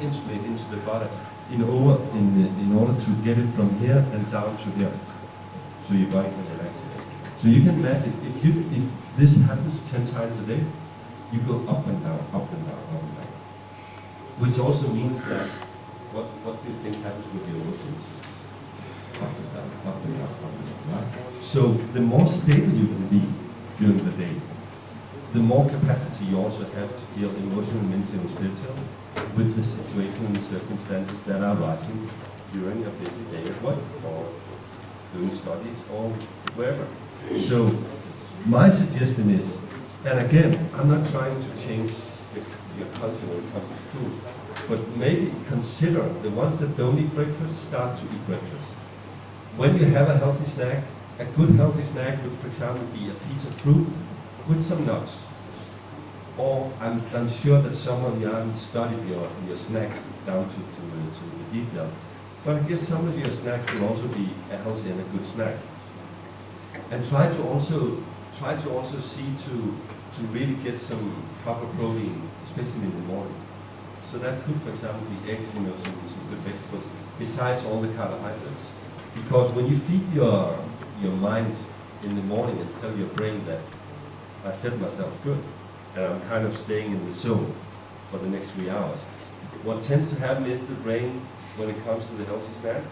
insulin into the body in order to get it from here and down to here, so your body can relax. So you can imagine if this happens 10 times a day, you go up and down, up and down, up and down. Which also means that what do you think happens with your emotions? Up and down, up and down, up and down. Right? So the more stable you can be during the day, the more capacity you also have to deal emotionally, mentally, and spiritually with the situation and circumstances that are arising during a busy day at work or doing studies or wherever. So my suggestion is, and again, I'm not trying to change your culture when it comes to food, but maybe consider the ones that don't eat breakfast, start to eat breakfast. When you have a healthy snack, a good healthy snack would, for example, be a piece of fruit with some nuts. Or I'm sure that some of you haven't studied your snacks down to the detail. But I guess some of your snacks will also be a healthy and a good snack. And try to also see to really get some proper protein, especially in the morning. So that could, for example, be eggs, some good vegetables, besides all the carbohydrates. Because when you feed your mind in the morning and tell your brain that I fed myself good, and I'm kind of staying in the zone for the next 3 hours, what tends to happen is the brain, when it comes to the healthy snack,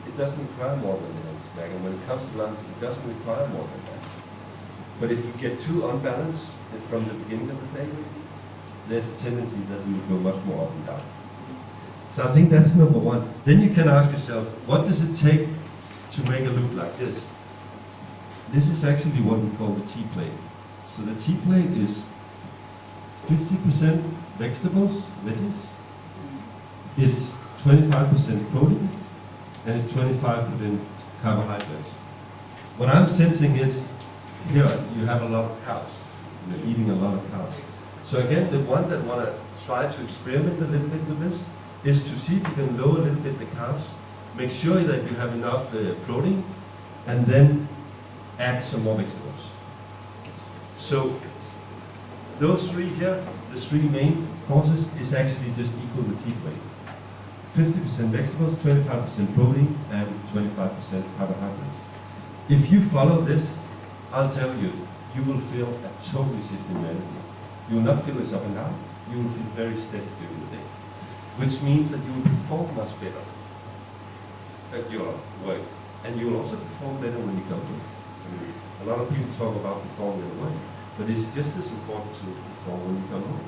it doesn't require more than the healthy snack, and when it comes to lunch, it doesn't require more than that. But if you get too unbalanced from the beginning of the day, there's a tendency that you will go much more up and down. So I think that's number one. Then you can ask yourself, what does it take to make a loop like this? This is actually what we call the tea plate. So the tea plate is 50% vegetables, veggies. It's 25% protein, and it's 25% carbohydrates. What I'm sensing is, here you have a lot of carbs. You're eating a lot of carbs. So again, the one that want to try to experiment a little bit with this is to see if you can lower a little bit the carbs, make sure that you have enough protein, and then add some more vegetables. So those three here, the three main courses, is actually just equal the tea plate. 50% vegetables, 25% protein, and 25% carbohydrates. If you follow this, I'll tell you, you will feel a totally shift in your energy. You will not feel this up and down. You will feel very steady during the day, which means that you will perform much better at your work, and you will also perform better when you come home. A lot of people talk about performing at work, but it's just as important to perform when you come home.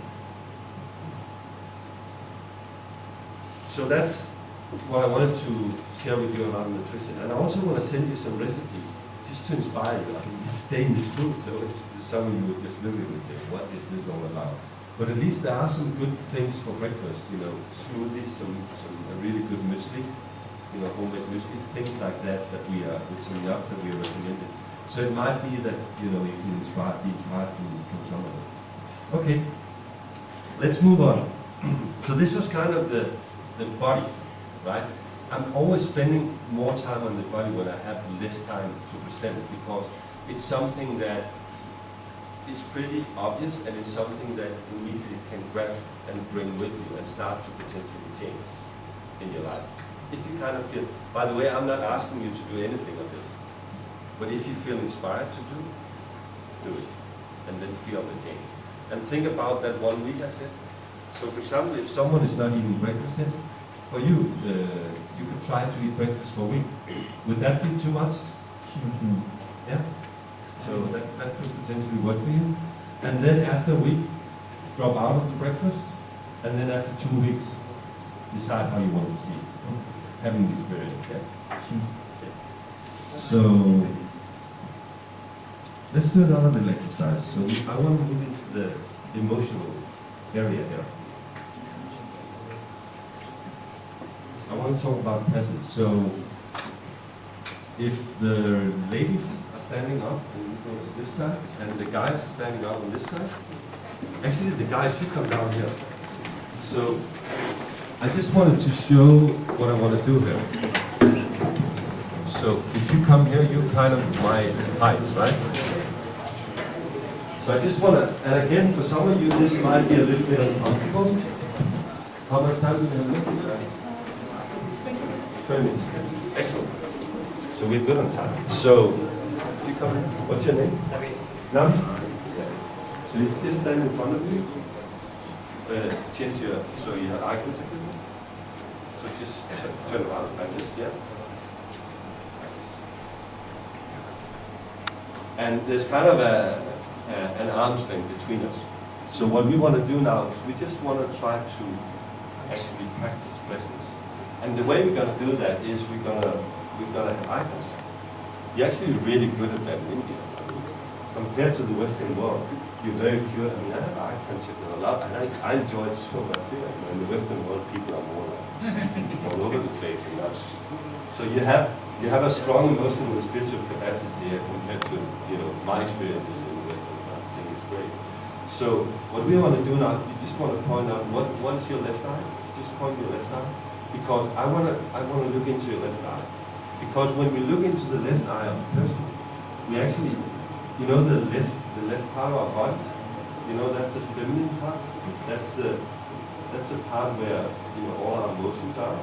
So that's what I wanted to share with you about nutrition. And I also want to send you some recipes just to inspire you. I mean, stay in this food, so it's, some of you would just look at it and say, what is this all about? But at least there are some good things for breakfast, you know, smoothies, some really good muesli, you know, homemade muesli, things like that we are, with some nuts that we are recommended. So it might be that, you know, you can be inspired from some of it. Okay, let's move on. So this was kind of the body, right? I'm always spending more time on the body when I have less time to present it, because it's something that is pretty obvious, and it's something that immediately can grab and bring with you and start to potentially change in your life. If you kind of feel, by the way, I'm not asking you to do anything of this, but if you feel inspired to do it, and then feel the change. And think about that 1 week I said. So for example, if someone is not eating breakfast yet, for you, you could try to eat breakfast for a week. Would that be too much? Yeah? So that could potentially work for you. And then after a week, drop out of the breakfast. And then after 2 weeks, decide how you want to see it. Having this period, okay? So, let's do another little exercise. So I want to move into the emotional area here. I want to talk about presence. So, if the ladies are standing up and you go to this side, and the guys are standing up on this side, actually the guys should come down here. So, I just wanted to show what I want to do here. So, if you come here, you're kind of my height, right? So I just want to, and again, for some of you, this might be a little bit uncomfortable. How much time do we have? 20 minutes. Excellent. So we're good on time. So, if you come in, what's your name? Navi. So you just stand in front of you. Change your, so you have eye contact with me. So just turn around like this, yeah. Like this. And there's kind of an arm's length between us. So what we want to do now is we just want to try to actually practice presence. And the way we're going to do that is we're going to have eye contact. You're actually really good at that in India. Compared to the Western world, you're very good. I mean, I have eye contact with a lot, and I enjoy it so much here. In the Western world, people are more like all over the place and not. So you have a strong emotional and spiritual capacity here compared to, you know, my experiences in the Western side. I think it's great. So what we want to do now, you just want to point out what's your left eye. Just point your left eye, because I want to look into your left eye. Because when we look into the left eye of a person, we actually, you know, the left part of our body, you know, that's the feminine part. That's the part where, you know, all our emotions are.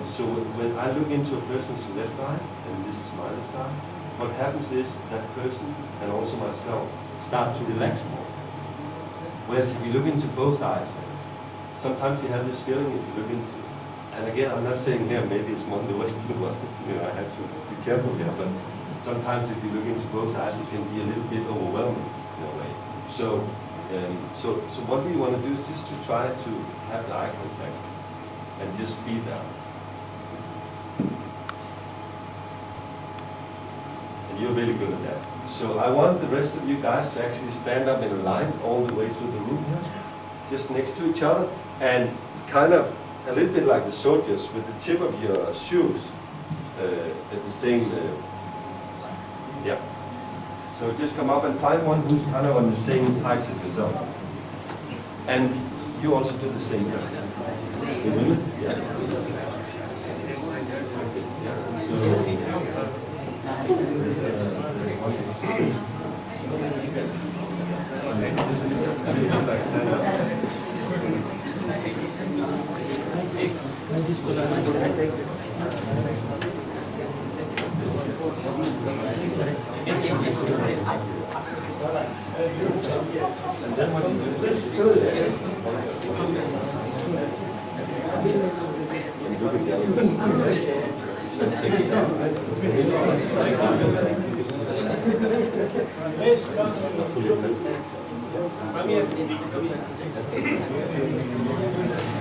So when I look into a person's left eye, and this is my left eye, what happens is that person and also myself start to relax more. Whereas if you look into both eyes, sometimes you have this feeling if you look into, and again, I'm not saying here, maybe it's more in the Western world, you know, I have to be careful here, but sometimes if you look into both eyes, it can be a little bit overwhelming in a way. So what we want to do is just to try to have the eye contact and just be there. And you're really good at that. So I want the rest of you guys to actually stand up in a line all the way through the room here, just next to each other, and kind of a little bit like the soldiers with the tip of your shoes at the same, yeah. So just come up and find one who's kind of on the same height as yourself. And you also do the same here. You will? Yeah. And then what you do is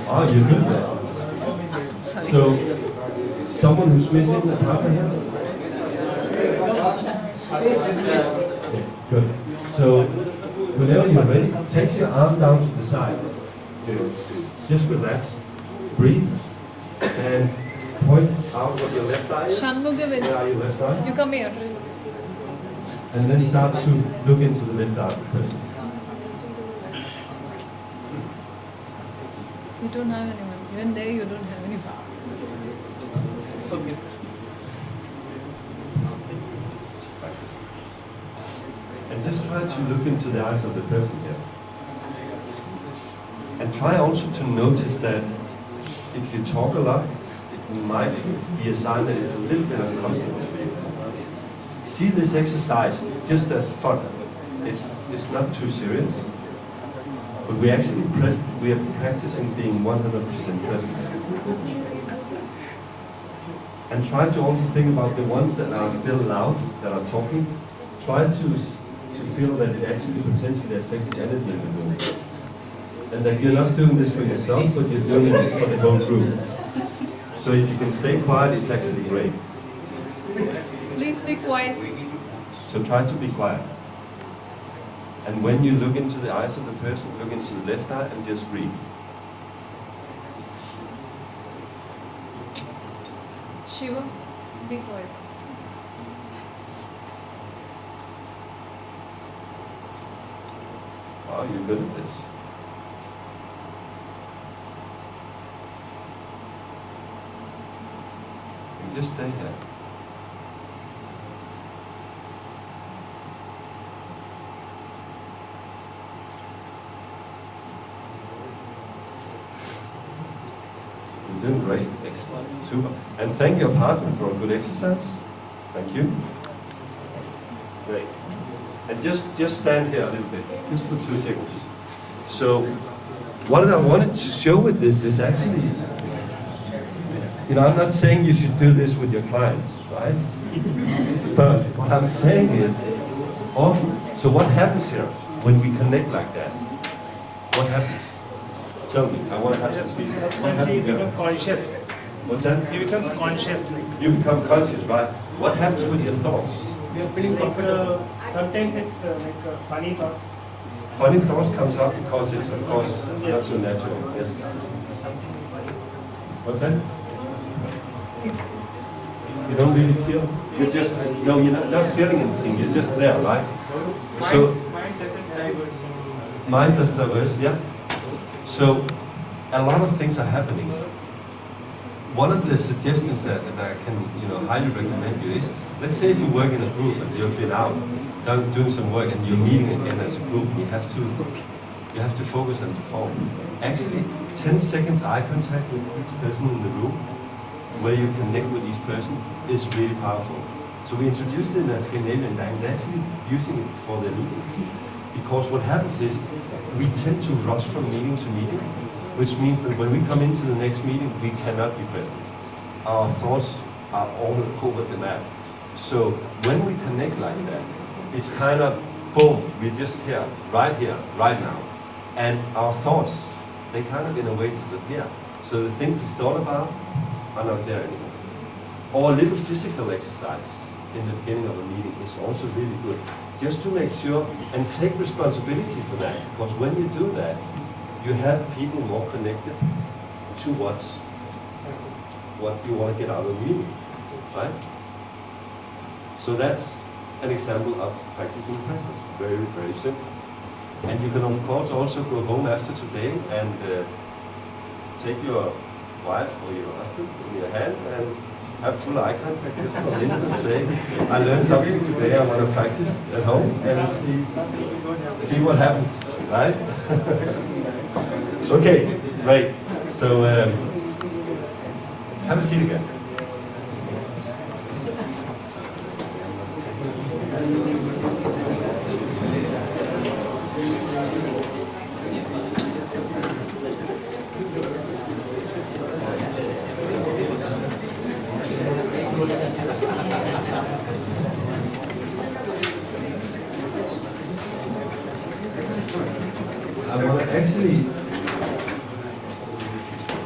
oh, you do that. So, someone who's missing a partner here? Yeah, good. So, whenever you're ready, take your arm down to the side. Just relax, breathe, and point out what your left eye is. Where are your left eye? You come here. And then start to look into the left eye of the person. You don't have anyone. Even there you don't have anyone. Okay, sir. And just try to look into the eyes of the person here. And try also to notice that if you talk a lot, it might be a sign that it's a little bit uncomfortable. See this exercise just as fun. It's not too serious, but we actually we are practicing being 100% present. And try to also think about the ones that are still loud, that are talking. Try to feel that it actually potentially affects the energy in the room. And that you're not doing this for yourself, but you're doing it for the whole group. So if you can stay quiet, it's actually great. Please be quiet. So try to be quiet. And when you look into the eyes of the person, look into the left eye and just breathe. Shiva, be quiet. Wow, you're good at this. And just stay here. You're doing great. Excellent. Super. And thank your partner for a good exercise. Thank you. Great. And just stand here a little bit, just for 2 seconds. So, what I wanted to show with this is actually, I'm not saying you should do this with your clients, right? But what I'm saying is, often, so what happens here when we connect like that? What happens? Tell me, I want to have some feedback. What Once you happens? become conscious, What's that? he becomes conscious. You become conscious, right? What happens with your thoughts? We are feeling comfortable. Sometimes it's funny thoughts. Funny thoughts comes up because it's, of course, not so natural. Yes. What's that? You don't really feel? You're just, no, you're not feeling anything. You're just there, right? So, Mind doesn't diverge. mind doesn't diverse, yeah? So, a lot of things are happening. One of the suggestions that I can, highly recommend you is, let's say if you work in a group and you've been out, doing some work and you're meeting again as a group, you have to focus and perform. Actually, 10 seconds eye contact with each person in the room, where you connect with each person, is really powerful. So we introduced it as Scandinavian and actually using it for the meetings. Because what happens is, we tend to rush from meeting to meeting, which means that when we come into the next meeting, we cannot be present. Our thoughts are all over the map. So when we connect like that, it's kind of, boom, we're just here, right now. And our thoughts, they kind of in a way disappear. So the things we thought about are not there anymore. Or a little physical exercise in the beginning of a meeting is also really good. Just to make sure and take responsibility for that. Because when you do that, you have people more connected to what you want to get out of the meeting, right? So that's an example of practicing presence. Very, very simple. And you can of course also go home after today and take your wife or your husband in your hand and have full eye contact just for a minute and say, I learned something today, I want to practice at home and see what happens, right? Okay, great. So have a seat again.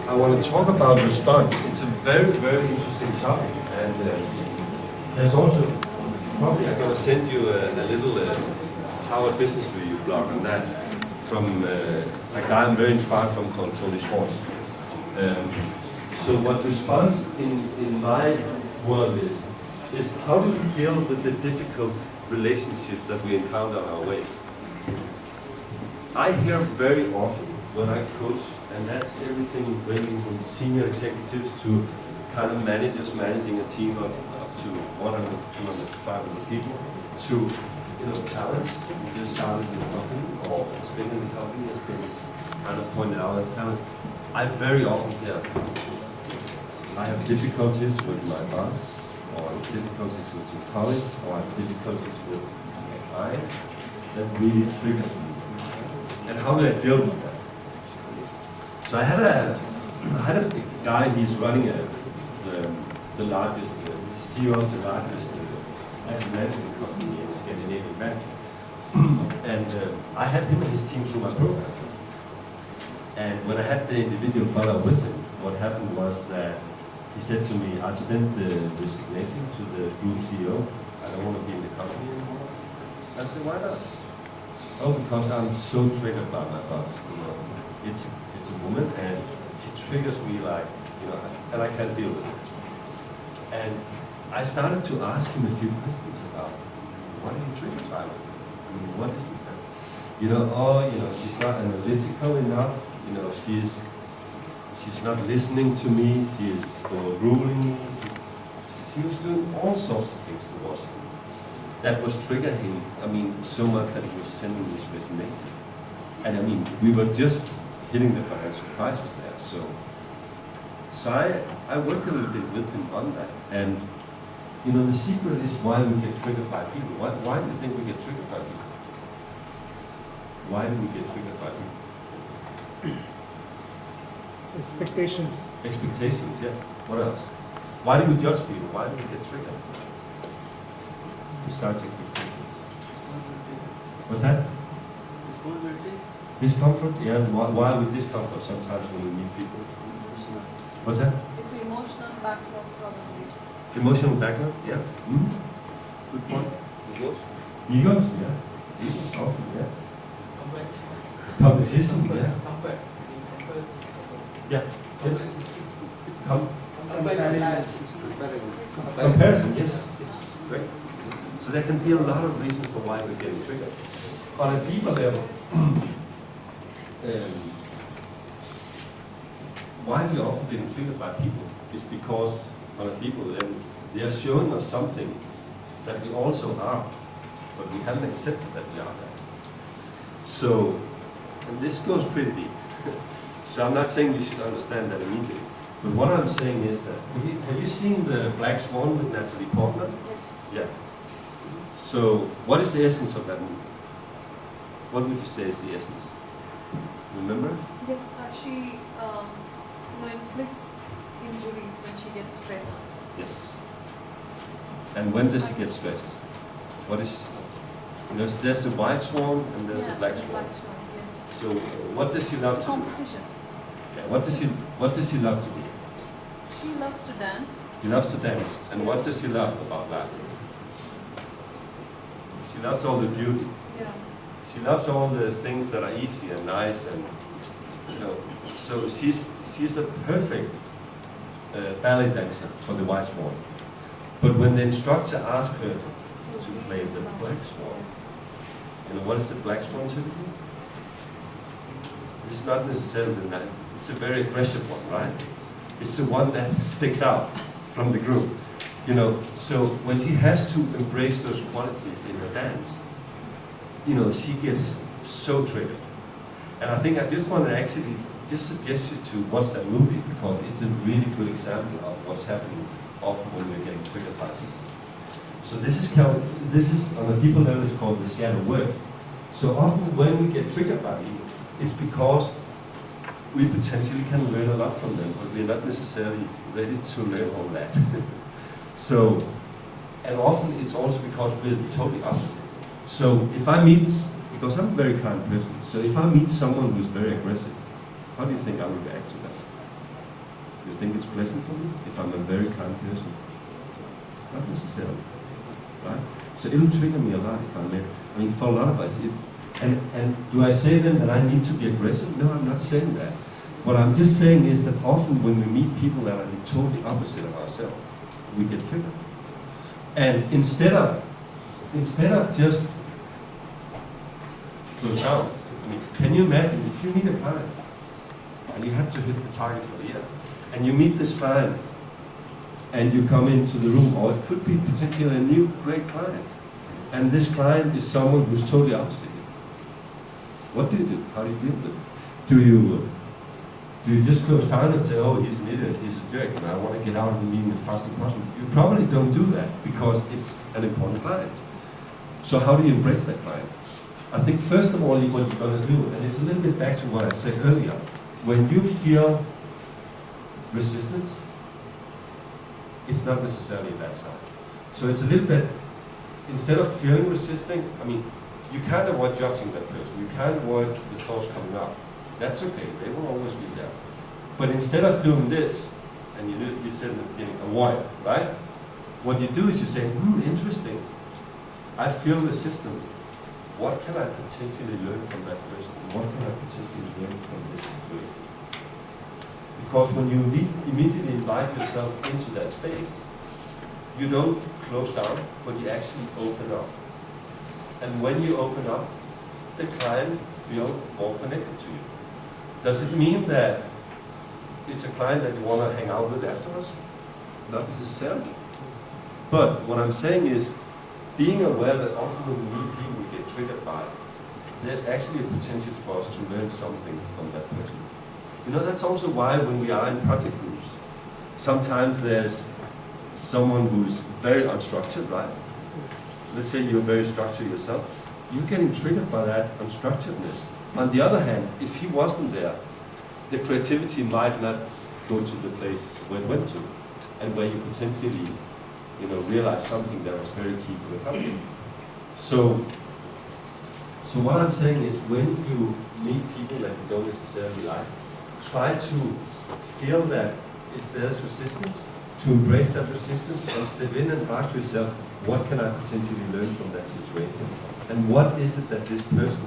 I want want to talk about response. It's a very, very interesting topic. And there's also, probably I'm going to send you a little Harvard Business Review blog on that from a guy I'm very inspired from called Tony Schwartz. So what response in my world is how do we deal with the difficult relationships that we encounter on our way? I hear very often when I coach, and that's everything ranging from senior executives to kind of managers managing a team of up to 100, 200, 500 people, to talents who just started in the company or has been in the company, has been kind of pointed out as talents. I very often hear, I have difficulties with my boss, or I have difficulties with some colleagues, or I have difficulties with a client that really triggers me. And how do I deal with that? So I had a guy, he's running the largest, CEO of the largest asset management company in Scandinavian Bank. And I had him and his team through my program. And when I had the individual follow-up with him, what happened was that he said to me, I've sent the resignation to the group CEO. I don't want to be in the company anymore. I said, why not? Oh, because I'm so triggered by my boss. It's a woman, and she triggers me like, and I can't deal with it. And I started to ask him a few questions about what are you triggered by with her? I mean, what is it that? She's not analytical enough. She's not listening to me. She is overruling me. She was doing all sorts of things towards him. That was triggering him, so much that he was sending this resignation. And we were just hitting the financial crisis there. So I worked a little bit with him on that. And, the secret is why we get triggered by people. Why do you think we get triggered by people? Why do we get triggered by people? Expectations. Expectations, yeah. What else? Why do we judge people? Why do we get triggered? Besides expectations. What's that? Discomfort? Yeah, why are we discomfort sometimes when we meet people? What's that? It's emotional backlog probably. Emotional background? Yeah. Mm-hmm. Good point. Egos? Egos, yeah. Egos, often, yeah. Competition, yeah. Yeah. Yes. Comparison, yes. Yes. Great. So there can be a lot of reasons for why we're getting triggered. On a deeper level, why we often getting triggered by people is because on a deeper level, they are showing us something that we also are, but we haven't accepted that we are that. So, and this goes pretty deep. So I'm not saying you should understand that immediately, but what I'm saying is that, have you seen the Black Swan with Natalie Portman? Yes. Yeah. So, what is the essence of that movie? What would you say is the essence? Remember? Yes, she inflicts injuries when she gets stressed. Yes. And when does she get stressed? What is? There's the white swan and there's the black swan. Black swan, yes. So, what does she love It's to do? competition. Yeah. What does she love to do? She loves to dance. She loves to dance. And what does she love about that? She loves all the beauty. Yeah. She loves all the things that are easy and nice, and so she's a perfect ballet dancer for the white swan. But when the instructor asks her to play the black swan, what is the black swan typically? It's not necessarily the nice. It's a very aggressive one, right? It's the one that sticks out from the group. So when she has to embrace those qualities in her dance, she gets so triggered. And I think I just want to actually just suggest you to watch that movie, because it's a really good example of what's happening often when we're getting triggered by people. So this is on a deeper level, it's called the shadow work. So often when we get triggered by people, it's because we potentially can learn a lot from them, but we're not necessarily ready to learn all that. So, and often it's also because we're totally opposite. So if I meet, because I'm a very kind person, so if I meet someone who's very aggressive, how do you think I would react to that? You think it's pleasant for me if I'm a very kind person? Not necessarily, right? So it'll trigger me a lot if I'm there. I mean, for a lot of us, and do I say then that I need to be aggressive? No, I'm not saying that. What I'm just saying is that often when we meet people that are the totally opposite of ourselves, we get triggered. And instead of just go down, I mean, can you imagine if you meet a client and you have to hit the target for the year, and you meet this client and you come into the room, or it could be potentially a new great client, and this client is someone who's totally opposite you. What do you do? How do you deal with it? Do you just close down and say, oh, he's an idiot, he's a jerk, and I want to get out of the meeting as fast as possible? You probably don't do that because it's an important client. So how do you embrace that client? I think first of all, what you're going to do, and it's a little bit back to what I said earlier, when you feel resistance, it's not necessarily a bad sign. So it's a little bit, instead of feeling resisting, I mean, you can't avoid judging that person. You can't avoid the thoughts coming up. That's okay, they will always be there. But instead of doing this, and you said in the beginning, avoid, right? What you do is you say, interesting, I feel resistance. What can I potentially learn from that person? What can I potentially learn from this situation? Because when you immediately invite yourself into that space, you don't close down, but you actually open up. And when you open up, the client feels more connected to you. Does it mean that it's a client that you want to hang out with afterwards? Not necessarily. But what I'm saying is, being aware that often when we meet people we get triggered by, there's actually a potential for us to learn something from that person. You know, that's also why when we are in project groups, sometimes there's someone who's very unstructured, right? Let's say you're very structured yourself. You're getting triggered by that unstructuredness. On the other hand, if he wasn't there, the creativity might not go to the place where it went to, and where you potentially, realize something that was very key for the company. So what I'm saying is, when you meet people that you don't necessarily like, try to feel that if there's resistance, to embrace that resistance and step in and ask yourself, what can I potentially learn from that situation? And what is it that this person,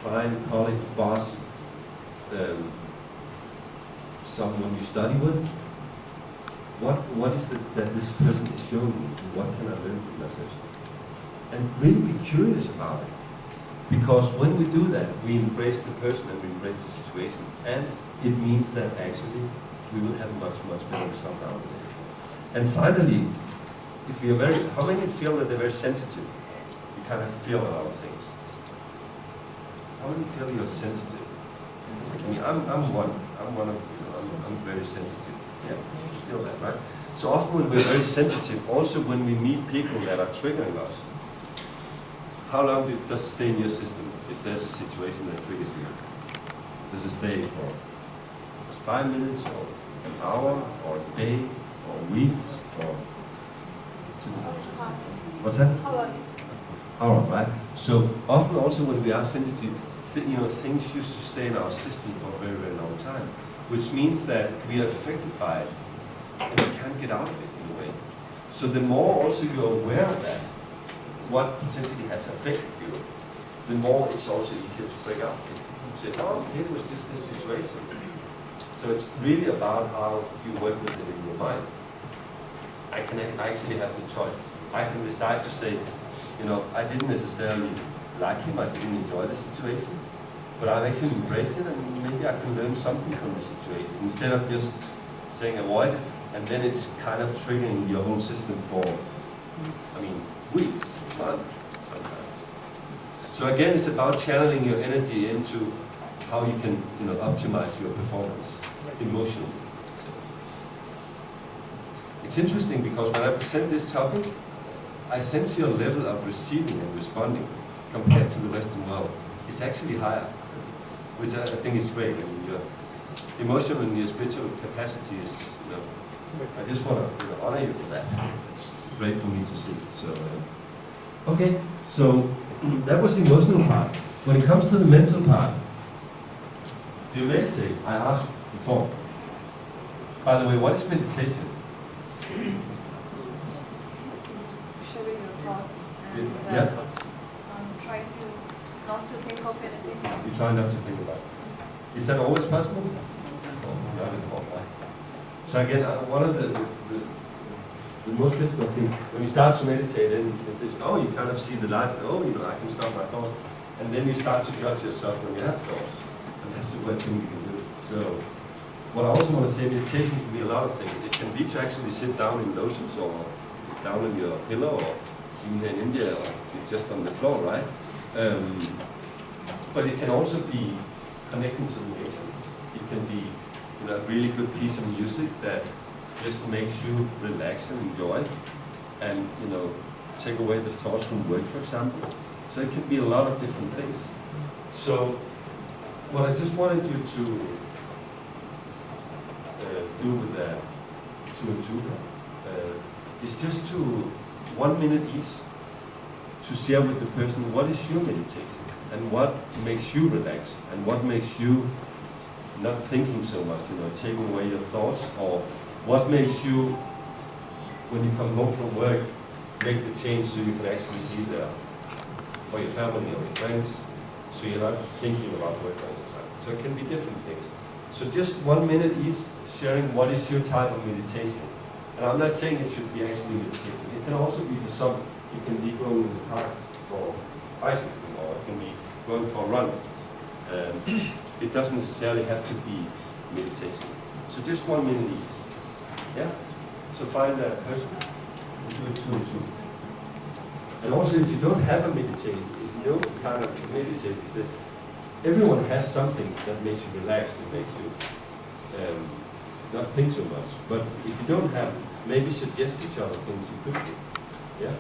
client, colleague, boss, someone you study with, what is it that this person is showing me? What can I learn from that person? And really be curious about it. Because when we do that, we embrace the person and we embrace the situation. And it means that actually we will have much, much better result out of it. And finally, if we are how many feel that they're very sensitive? You kind of feel a lot of things. How many feel you're sensitive? I mean, I'm one of, I'm very sensitive. Yeah, you feel that, right? So often when we're very sensitive, also when we meet people that are triggering us, how long does it stay in your system if there's a situation that triggers you? Does it stay for 5 minutes, or an hour, or a day, or weeks, or... What's that? Hour, right? So often also when we are sensitive, things used to stay in our system for a very, very long time, which means that we are affected by it, and we can't get out of it in a way. So the more also you're aware of that, what potentially has affected you, the more it's also easier to break out. You say, oh, it was just this situation. So it's really about how you work with it in your mind. I actually have the choice. I can decide to say, I didn't necessarily like him, I didn't enjoy the situation, but I've actually embraced it, and maybe I can learn something from the situation, instead of just saying avoid it, and then it's kind of triggering your whole system for, weeks, months, sometimes. So again, it's about channeling your energy into how you can, optimize your performance emotionally. It's interesting because when I present this topic, I sense your level of receiving and responding compared to the Western world is actually higher, which I think is great. I mean, your emotional and your spiritual capacity is, I just want to honor you for that. It's great for me to see. So, okay, so that was the emotional part. When it comes to the mental part, do you meditate? I asked before. By the way, what is meditation? Showing your thoughts and Yeah. try to not to think of anything. You try not to think about it. Is that always possible? Not at all, right? So again, one of the most difficult thing, when you start to meditate, then it's this, oh, you kind of see the light, oh, I can stop my thoughts. And then you start to judge yourself when you have thoughts. And that's the worst thing you can do. So, what I also want to say, meditation can be a lot of things. It can be to actually sit down in lotus or down in your pillow, or even here in India, or just on the floor, right? But it can also be connecting to the nature. It can be a really good piece of music that just makes you relax and enjoy, and take away the thoughts from work, for example. So it can be a lot of different things. So what I just wanted you to do with that, is just to 1 minute each to share with the person what is your meditation and what makes you relax and what makes you not thinking so much, taking away your thoughts, or what makes you, when you come home from work, make the change so you can actually be there for your family or your friends, so you're not thinking about work all the time. So it can be different things. So just 1 minute each, sharing what is your type of meditation. And I'm not saying it should be actually meditation. It can also be for some, it can be going in the park for bicycling, or it can be going for a run. It doesn't necessarily have to be meditation. So just 1 minute each. Yeah? So find a person and do it 2 and 2. And also, if you don't have a meditation, if you don't kind of meditate, everyone has something that makes you relax and makes you not think so much. But if you don't have, maybe suggest each other things you could do. Yeah?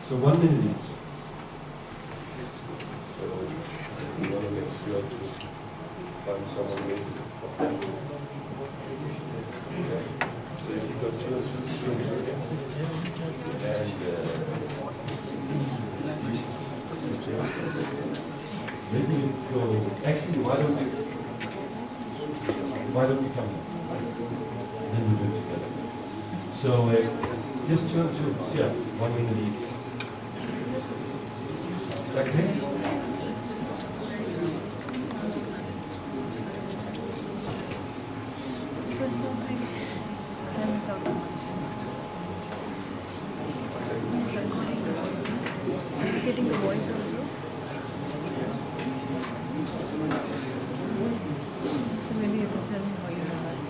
So 1 minute each. So we want to make sure to find someone maybe to yeah. So if you've got 2 and 2, maybe you go, actually, why don't we come? Then we do it together. So just 2 and 2, yeah, 1 minute each. Is that okay? Something I haven't talked about. Are you getting the voice also? So maybe you can tell me how you relax.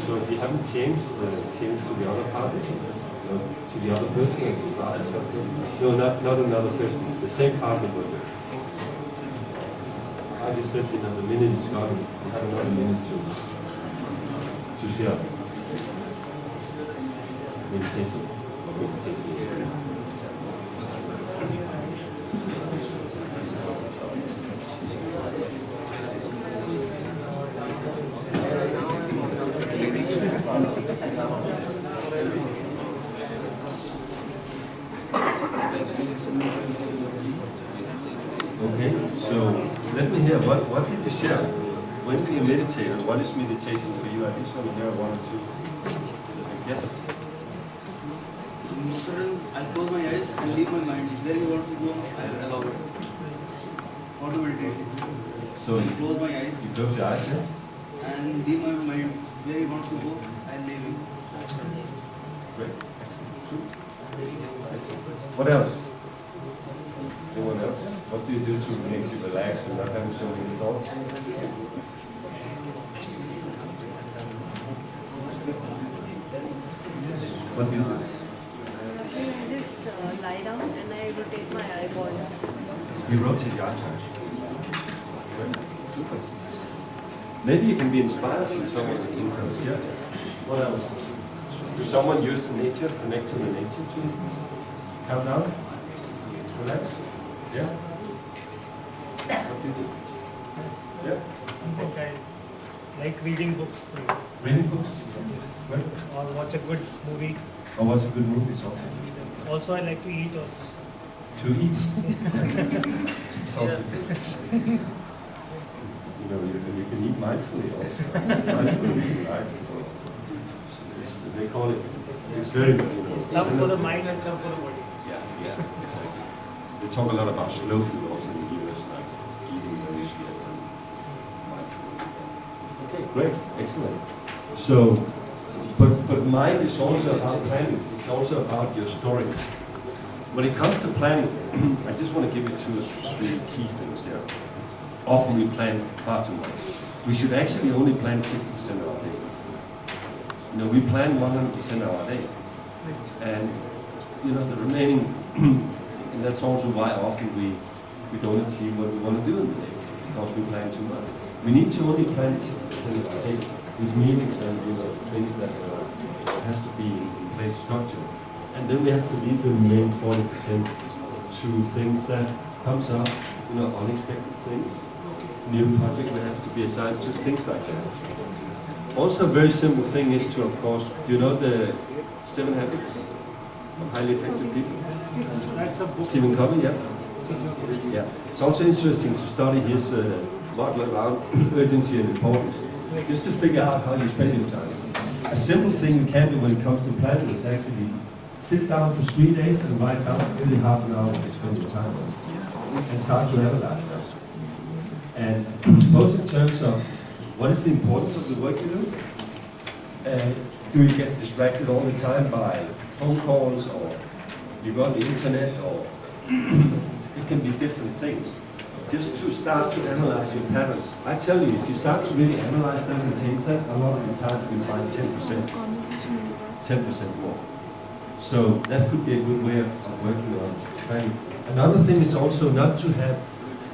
So if you haven't changed to the other party, to the other person, no, not another person, the same partner will do. I just said, the minute is gone, you have another minute to share. Meditation. Okay, so let me hear, what did you share? When do you meditate, and what is meditation for you? I just want to hear one or two. Yes? I close my eyes and leave my mind. Where you want to go, I will allow it. Auto meditation. So I close my eyes you close your eyes, yes? and leave my mind. Where you want to go, I will leave it. Great, excellent. Two. Excellent. What else? Anyone else? What do you do to make you relax and not having so many thoughts? What do you do? I just lie down and I rotate my eyeballs. You rotate your eyes. Super. Maybe you can be inspired from some of the things that was here. What else? Do someone use the nature, connect to the nature too? Calm down. Relax. Yeah? What do you do? Yeah? I think I like reading books Reading books? Well, or watch a good movie. or what's a good movie also? Also, I like to eat also. To eat. It's also good. You know, you can eat mindfully also. Mindful eating, right? They call it, it's very, you know. Some for the mind and some for the body. Yeah, exactly. They talk a lot about slow food also in the US, like eating very slow and mindful. Okay, great, excellent. So, but mind is also about planning. It's also about your stories. When it comes to planning, I just want to give you 2 or 3 key things here. Often we plan far too much. We should actually only plan 60% of our day. You know, we plan 100% of our day. And, you know, the remaining, and that's also why often we don't achieve what we want to do in the day, because we plan too much. We need to only plan 60% of our day with meetings and, you know, things that have to be in place structured. And then we have to leave the remaining 40% to things that comes up, you know, unexpected things, new project we have to be assigned to, things like that. Also, a very simple thing is to, of course, do you know the 7 habits of highly effective people? That's a book. Stephen Covey, yeah? Yeah. It's also interesting to study his model around urgency and importance, just to figure out how you spend your time. A simple thing you can do when it comes to planning is actually sit down for 3 days and write down really half an hour to spend your time on, and start to analyze that. And both in terms of what is the importance of the work you do? Do you get distracted all the time by phone calls, or you go on the internet, or it can be different things. Just to start to analyze your patterns. I tell you, if you start to really analyze that and change that, a lot of the times you find 10% more. So that could be a good way of working on planning. Another thing is also not to have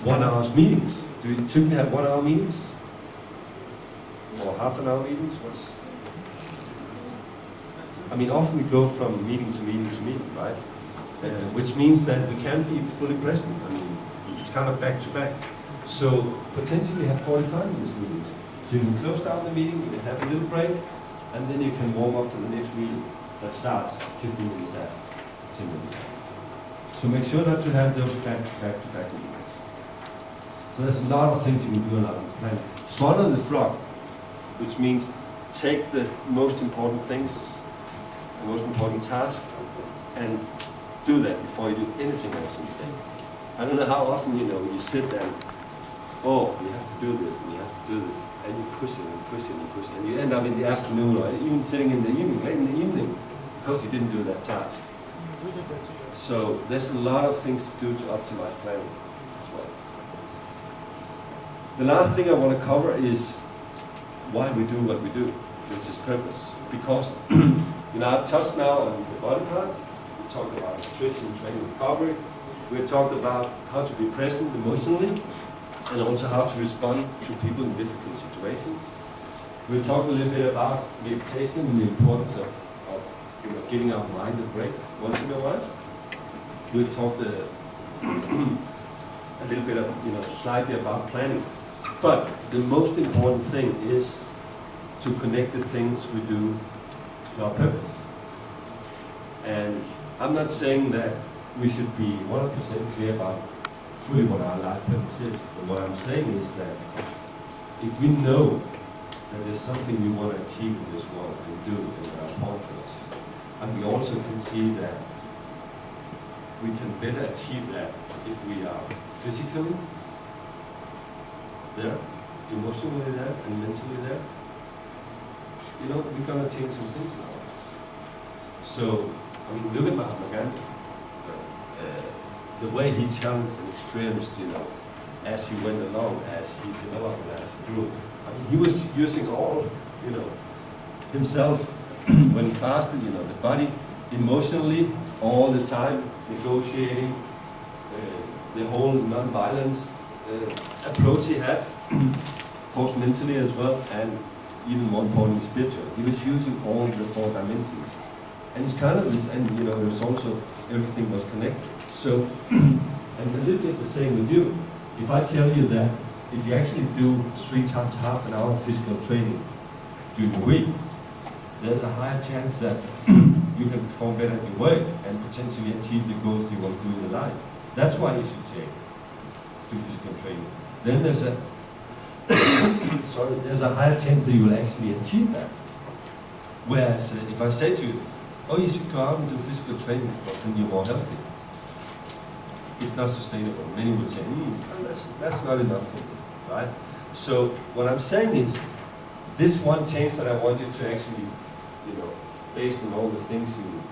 1 hour meetings. Do you typically have 1 hour meetings? Or half an hour meetings? I mean, often we go from meeting to meeting to meeting, right? Which means that we can't be fully present. I mean, it's kind of back to back. So potentially have 45 minutes meetings. So you can close down the meeting, you can have a little break, and then you can warm up for the next meeting that starts 15 minutes after, 10 minutes after. So make sure not to have those back to back meetings. So there's a lot of things you can do in our plan. Swallow the frog, which means take the most important things, the most important task, and do that before you do anything else in the day. I don't know how often, you know, you sit there and, oh, you have to do this, and you have to do this, and you push it and push it and push it, and you end up in the afternoon, or even sitting in the evening, late in the evening, because you didn't do that task. So there's a lot of things to do to optimize planning as well. The last thing I want to cover is why we do what we do, which is purpose. Because, you know, I've touched now on the body part, we talked about nutrition, training, recovery, we talked about how to be present emotionally, and also how to respond to people in difficult situations. We talked a little bit about meditation and the importance of you know, giving our mind a break once in a while. We talked a little bit of, slightly about planning. But the most important thing is to connect the things we do to our purpose. And I'm not saying that we should be 100% clear about fully what our life purpose is. But what I'm saying is that if we know that there's something we want to achieve in this world and do in our purpose, and we also can see that we can better achieve that if we are physically there, emotionally there, and mentally there, we're going to change some things in our lives. So, look at Mahatma Gandhi. The way he challenged and experienced, as he went along, as he developed, and as he grew. He was using all, himself when he fasted, the body, emotionally, all the time, negotiating, the whole non-violence approach he had, of course mentally as well, and even more importantly spiritually. He was using all the 4 dimensions. And it's kind of this, and there's also, everything was connected. So, and a little bit the same with you. If I tell you that if you actually do 3 times half an hour of physical training during the week, there's a higher chance that you can perform better in your work and potentially achieve the goals you want to do in your life. That's why you should do physical training. Then there's a there's a higher chance that you will actually achieve that. Whereas if I say to you, you should go out and do physical training because then you're more healthy, it's not sustainable. Many would say, that's not enough for me, right? So what I'm saying is, this one change that I want you to actually, based on all the things you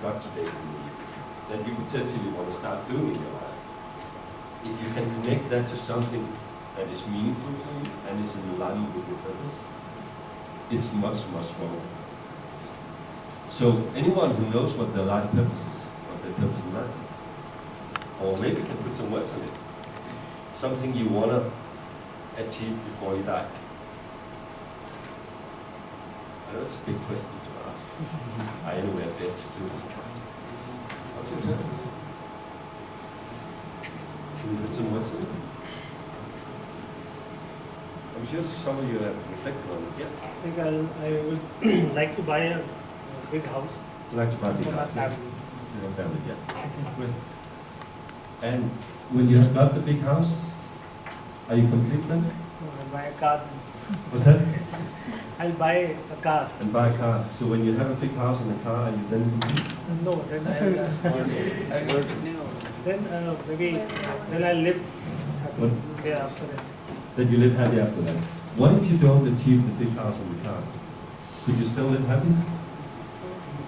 got today from me, that you potentially want to start doing in your life, if you can connect that to something that is meaningful for you and is in alignment with your purpose, it's much, much stronger. So anyone who knows what their life purpose is, what their purpose in life is, or maybe can put some words on it, something you want to achieve before you die. I know it's a big question to ask. I anyway dare to do it. What's your purpose? Can you put some words on it? I'm sure some of you have reflected on it. Yeah. I think I would like to buy a big house I'd like to buy a big for my house. Yeah. family. For your family, yeah. Good. And when you have got the big house, are you complete then? I'll buy a car. What's that? I'll buy a car. And buy a car. So when you have a big house and a car, are you then complete? No, then I'll live What? there after that. That you live happy after that. What if you don't achieve the big house and the car? Could you still live happy?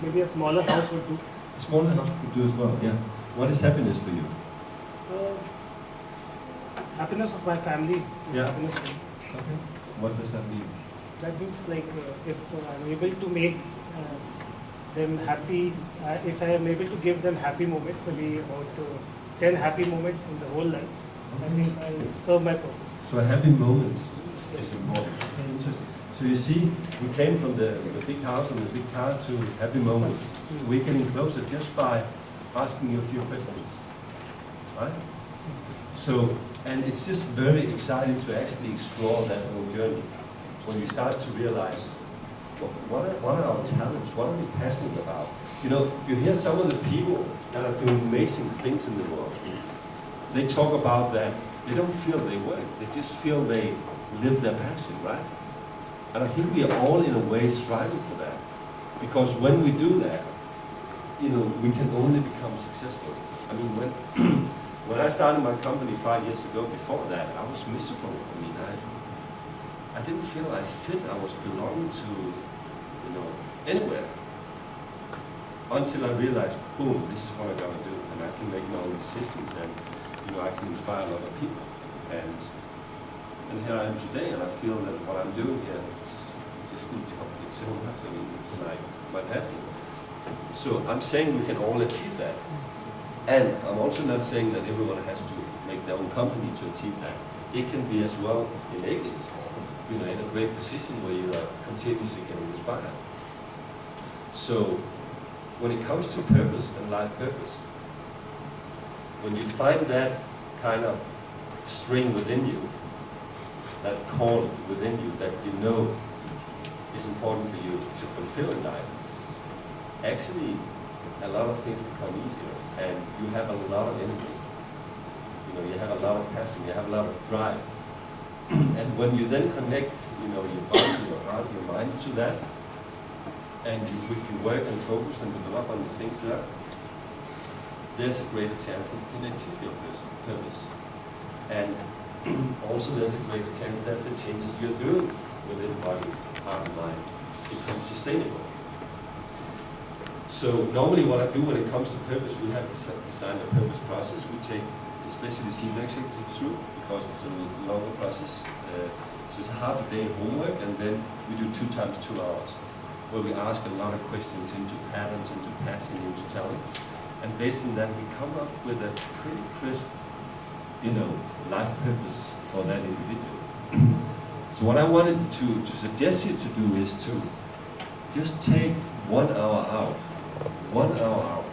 Maybe a smaller house would do. A smaller house could do as well, yeah. What is happiness for you? Happiness of my family. Is Yeah. happiness for me. Okay. What does that mean? That means if I'm able to make them happy, if I am able to give them happy moments, maybe about 10 happy moments in the whole life, I think I'll serve my purpose. So happy moments is important. Interesting. So you see, we came from the big house and the big car to happy moments. We're getting closer just by asking you a few questions, right? So, and it's just very exciting to actually explore that whole journey. When you start to realize, what are our talents? What are we passionate about? You hear some of the people that are doing amazing things in the world. They talk about that. They don't feel they work. They just feel they live their passion, right? And I think we are all in a way striving for that. Because when we do that, we can only become successful. I mean, when I started my company 5 years ago, before that, I was miserable. I mean, I didn't feel I fit. I was belonging to, anywhere. Until I realized, boom, this is what I gotta do, and I can make my own decisions, and I can inspire a lot of people. And here I am today, and I feel that what I'm doing here is just the job. It's so much. I mean, it's like my passion. So I'm saying we can all achieve that. And I'm also not saying that everyone has to make their own company to achieve that. It can be as well in Aegis, in a great position where you are continuously getting inspired. So when it comes to purpose and life purpose, when you find that kind of string within you, that call within you that you know is important for you to fulfill in life, actually a lot of things become easier and you have a lot of energy. You know, you have a lot of passion, you have a lot of drive. And when you then connect, you know, your body, your heart, your mind to that, and if you work and focus and develop on the things there, there's a greater chance that you can achieve your purpose. And also there's a greater chance that the changes you're doing within body, heart, and mind become sustainable. So normally what I do when it comes to purpose, we have designed a purpose process. We take especially senior executives through because it's a longer process. So it's a half a day homework, and then we do 2 times 2 hours, where we ask a lot of questions into patterns, into passion, into talents. And based on that, we come up with a pretty crisp, you know, life purpose for that individual. So what I wanted to suggest you to do is to just take 1 hour out, 1 hour out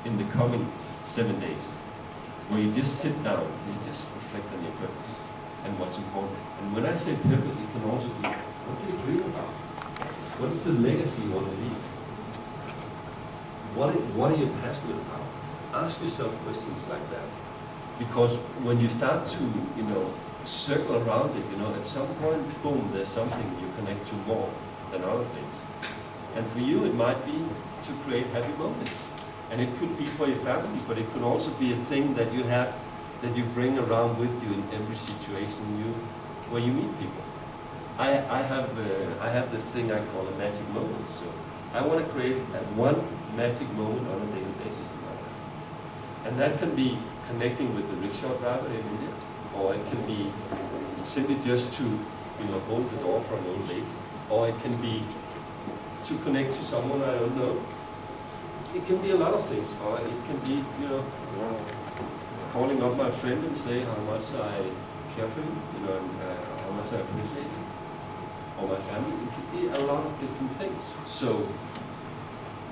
in the coming 7 days, where you just sit down and you just reflect on your purpose and what's important. And when I say purpose, it can also be, what do you dream about? What is the legacy you want to leave? What are you passionate about? Ask yourself questions like that. Because when you start to, you know, circle around it, you know, at some point, boom, there's something you connect to more than other things. And for you, it might be to create happy moments. And it could be for your family, but it could also be a thing that you have, that you bring around with you in every situation where you meet people. I have this thing I call a magic moment. So I want to create one magic moment on a daily basis in my life. And that can be connecting with the rickshaw driver in India, or it can be simply just to, you know, hold the door for an old lady, or it can be to connect to someone I don't know. It can be a lot of things, or it can be, you know, calling up my friend and say how much I care for him, you know, and how much I appreciate him, or my family. It could be a lot of different things. So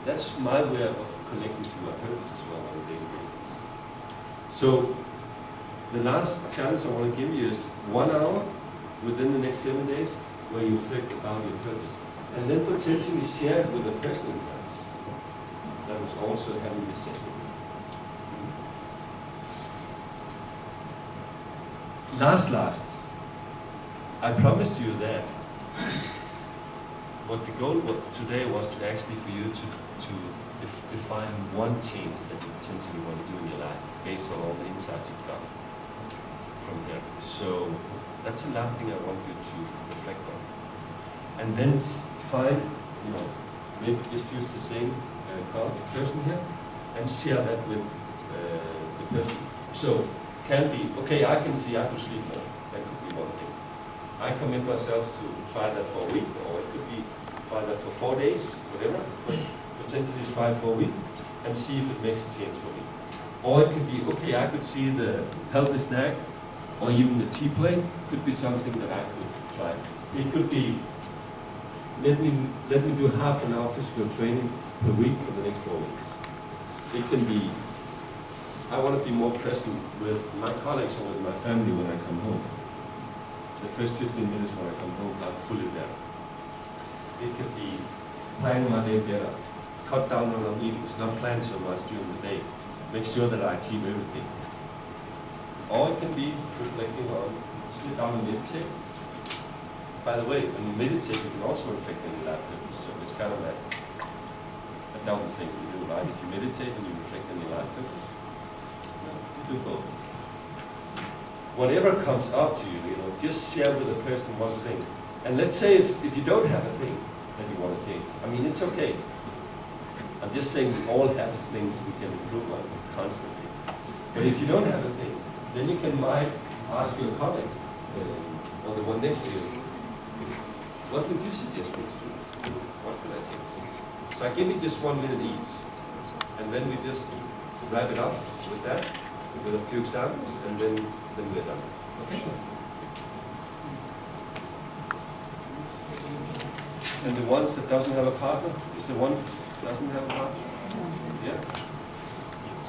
that's my way of connecting to my purpose as well on a daily basis. So the last challenge I want to give you is 1 hour within the next 7 days where you reflect about your purpose, and then potentially share it with a person in life that was also having this session. Last, I promised you that what the goal today was to actually for you to define one change that you potentially want to do in your life based on all the insights you've got from here. So that's the last thing I want you to reflect on. And then find, you know, maybe just use the same person here and share that with the person. So can be, okay, I can see I could sleep more. That could be one thing. I commit myself to try that for a week, or it could be try that for 4 days, whatever, but potentially try it for a week and see if it makes a change for me. Or it could be, okay, I could see the healthy snack, or even the tea plate could be something that I could try. It could be, let me do half an hour physical training per week for the next 4 weeks. It can be, I want to be more present with my colleagues or with my family when I come home. The first 15 minutes when I come home, I'm fully there. It could be planning my day better, cut down on our meetings, not plan so much during the day, make sure that I achieve everything. Or it can be reflecting on, sit down and meditate. By the way, when you meditate, you can also reflect on your life purpose, so it's kind of a double thing you do, right? If you meditate and you reflect on your life purpose, you do both. Whatever comes up to you, you know, just share with a person one thing. And let's say if you don't have a thing that you want to change, I mean, it's okay. I'm just saying we all have things we can improve on constantly. But if you don't have a thing, then you might ask your colleague, or the one next to you, what would you suggest me to do? What could I change? So I give you just 1 minute each. And then we just wrap it up with that, with a few examples, and then we're done. Okay? And the ones that doesn't have a partner, is the one doesn't have a partner? Yeah?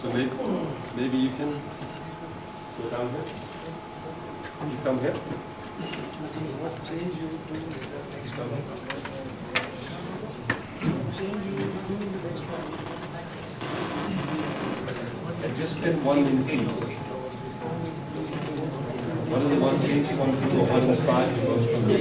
So maybe you can go down here. You come here. And just spend 1 minute each. What are the ones things you want to do? What inspires you most from you?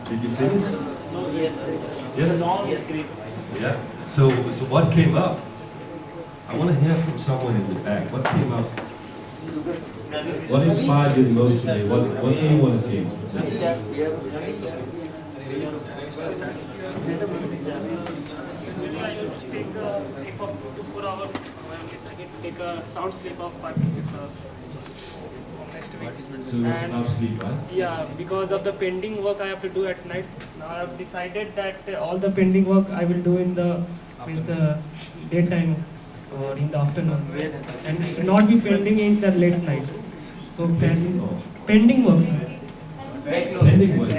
Did you finish? Yes. Yes? Yeah. So what came up? I want to hear from someone in the back. What came up? What inspired you the most today? What do you want to change? Actually, I used to take a sleep of 2 to 4 hours. I decided to take a sound sleep of 5 to 6 hours. Next week. So it's about sleep, right? Yeah, because of the pending work I have to do at night. Now I have decided that all the pending work I will do in the daytime or in the afternoon, and should not be pending in the late night. So pending work, sir. Pending work. So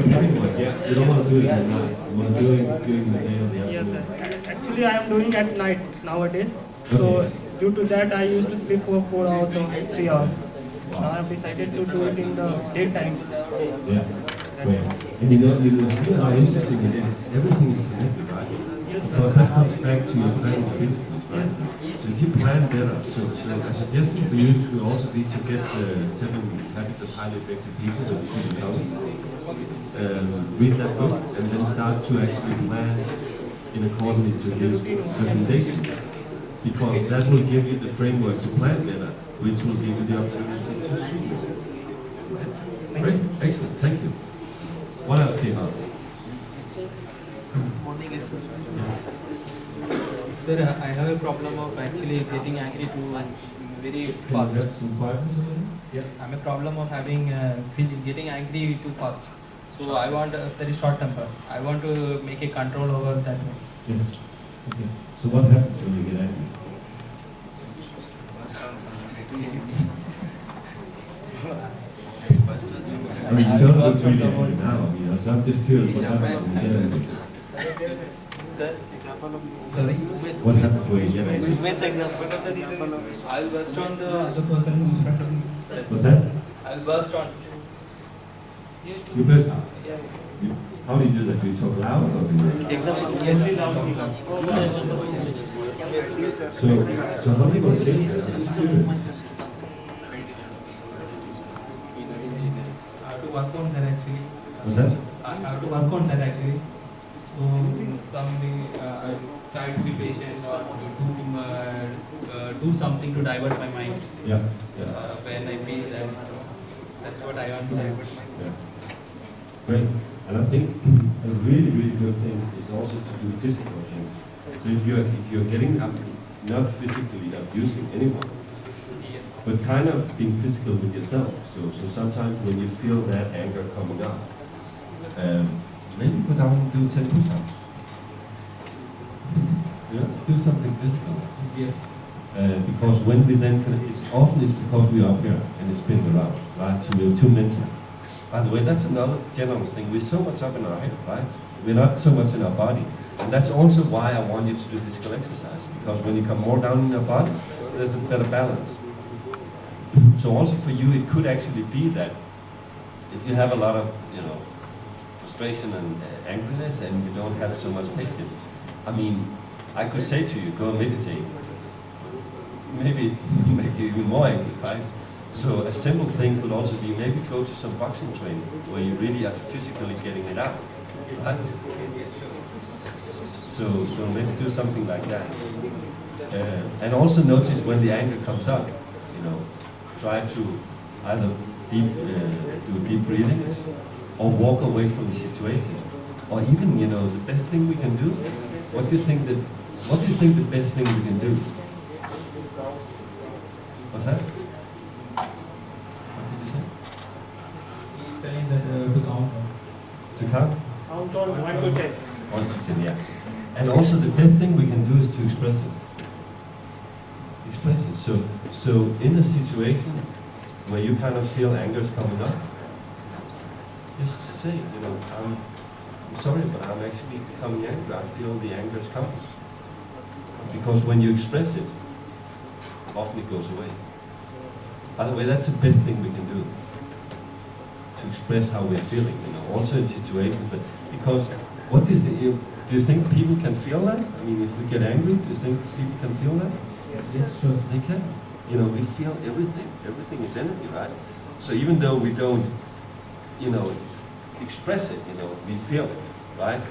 pending work, yeah. You don't want to do it at night. You want to do it during the day or the afternoon. Yes, sir. Actually, I am doing at night nowadays. So due to that, I used to sleep for 4 hours or 3 hours. Now I have decided to do it in the daytime. Yeah. Great. And you see how interesting it is. Everything is connected, right? Yes, sir. Because that comes back to your planning abilities, right? Yes, sir. So if you plan better, so I suggest for you to also be to get the 7 Habits of Highly Effective People that you see read that book and then start to actually plan in accordance to his recommendations. Because that will give you the framework to plan better, which will give you the opportunity to stream. Great, excellent, thank you. What else came up? Morning exercise. Sir, I have a problem of actually getting angry too very Can you fast. have some quietness over there? Yeah. I'm a problem of having getting angry too fast. So I want very short temper. I want to make a control over that. Yes. Okay. So what happens when you get angry? I mean, you don't look really angry now. I mean, I'm just curious what happens when you get angry. Sir, sorry. What happens when you get angry? Best example. I'll burst on the other person who's in front of me. What's that? I'll burst on. You burst out. How do you do that? Do you talk loud or do you? Example. Yes. So how do you want to change that? I'm just curious. I have to work on that actually. What's that? I have to work on that actually. So I try to be patient or to do something to divert my mind. Yeah. Yeah. When I feel that that's what I want to divert my mind. Yeah. Great. And I think a really, really good thing is also to do physical things. So if you're getting up, not physically abusing anyone, but kind of being physical with yourself. So sometimes when you feel that anger coming up, maybe go down and do 10 push-ups. Yeah, do something physical. Yes. Because when we then, it's because we're up here and it's spinning around, right? So we're too mental. By the way, that's another general thing. We're so much up in our head, right? We're not so much in our body. And that's also why I want you to do physical exercise. Because when you come more down in your body, there's a better balance. So also for you, it could actually be that if you have a lot of, frustration and angriness, and you don't have so much patience. I mean, I could say to you, go meditate. Maybe make you even more angry, right? So a simple thing could also be maybe go to some boxing training where you really are physically getting it out, right? So maybe do something like that. And also notice when the anger comes up, you know, try to either do deep breathings or walk away from the situation. Or even, you know, the best thing we can do, what do you think the best thing we can do? What's that? What did you say? He's telling that to count. To count? Count on 1 to 10. 1 to 10, yeah. And also the best thing we can do is to express it. Express it. So in a situation where you kind of feel anger is coming up, just say, you know, I'm sorry, but I'm actually becoming angry. I feel the anger is coming. Because when you express it, often it goes away. By the way, that's the best thing we can do. To express how we're feeling, you know, also in situations, but because what do you think? Do you think people can feel that? I mean, if we get angry, do you think people can feel that? Yes, sure. They can. You know, we feel everything. Everything is energy, right? So even though we don't, you know, express it, you know, we feel it, right?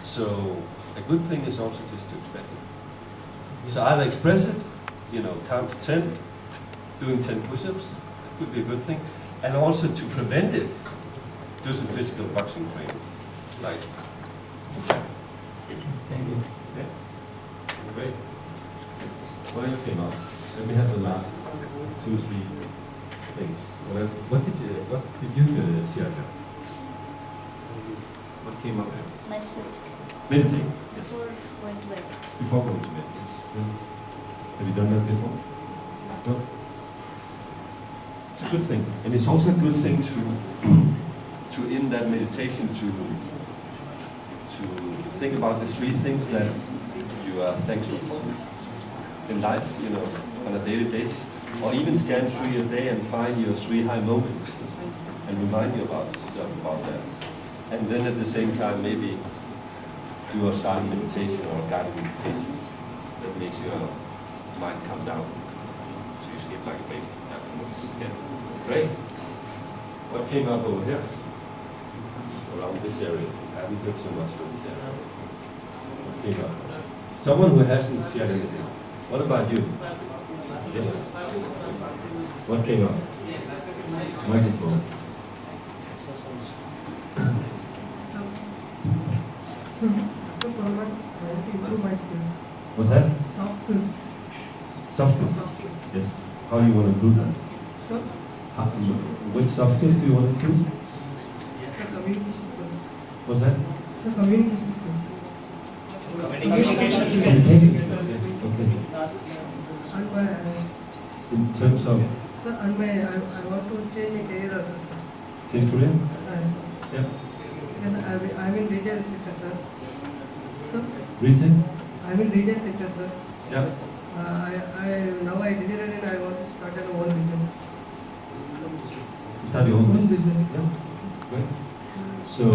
So a good thing is also just to express it. So either express it, you know, count to 10, doing 10 push-ups, that could be a good thing. And also to prevent it, do some physical boxing training. Like, Thank you. yeah. Great. What else came up? Let me have the last 2 or 3 things. What else? What did you share? What came up? Meditate. Meditate. Yes. Before going to bed. Before going to bed. Yes. Have you done that before? No. It's a good thing, and it's also a good thing to in that meditation to think about the 3 things that you are thankful for in life, you know, on a daily basis, or even scan through your day and find your 3 high moments and remind yourself about that. And then at the same time, maybe do a silent meditation or a guided meditation that makes your mind come down, so you sleep like a baby afterwards. Yeah. Great. What came up over here? Around this area. I haven't heard so much from this area. What came up? Someone who hasn't shared anything. What about you? Yes. What came up? Microphone. So, the products to improve my skills. What's that? Soft skills. Soft skills. Soft skills. Yes. How do you want to improve that? So, Which soft skills do you want to improve? so communication skills. What's that? So communication skills. Communication skills. Yes. Okay. And my, In terms of so and my, I want to change my career also, sir. change career? Sir. Yeah. And I'm in retail sector, sir. So, Retail? I'm in retail sector, sir. Yeah. Now I decided and I want to start an own business. Start your own Own business? business. Yeah. Great. So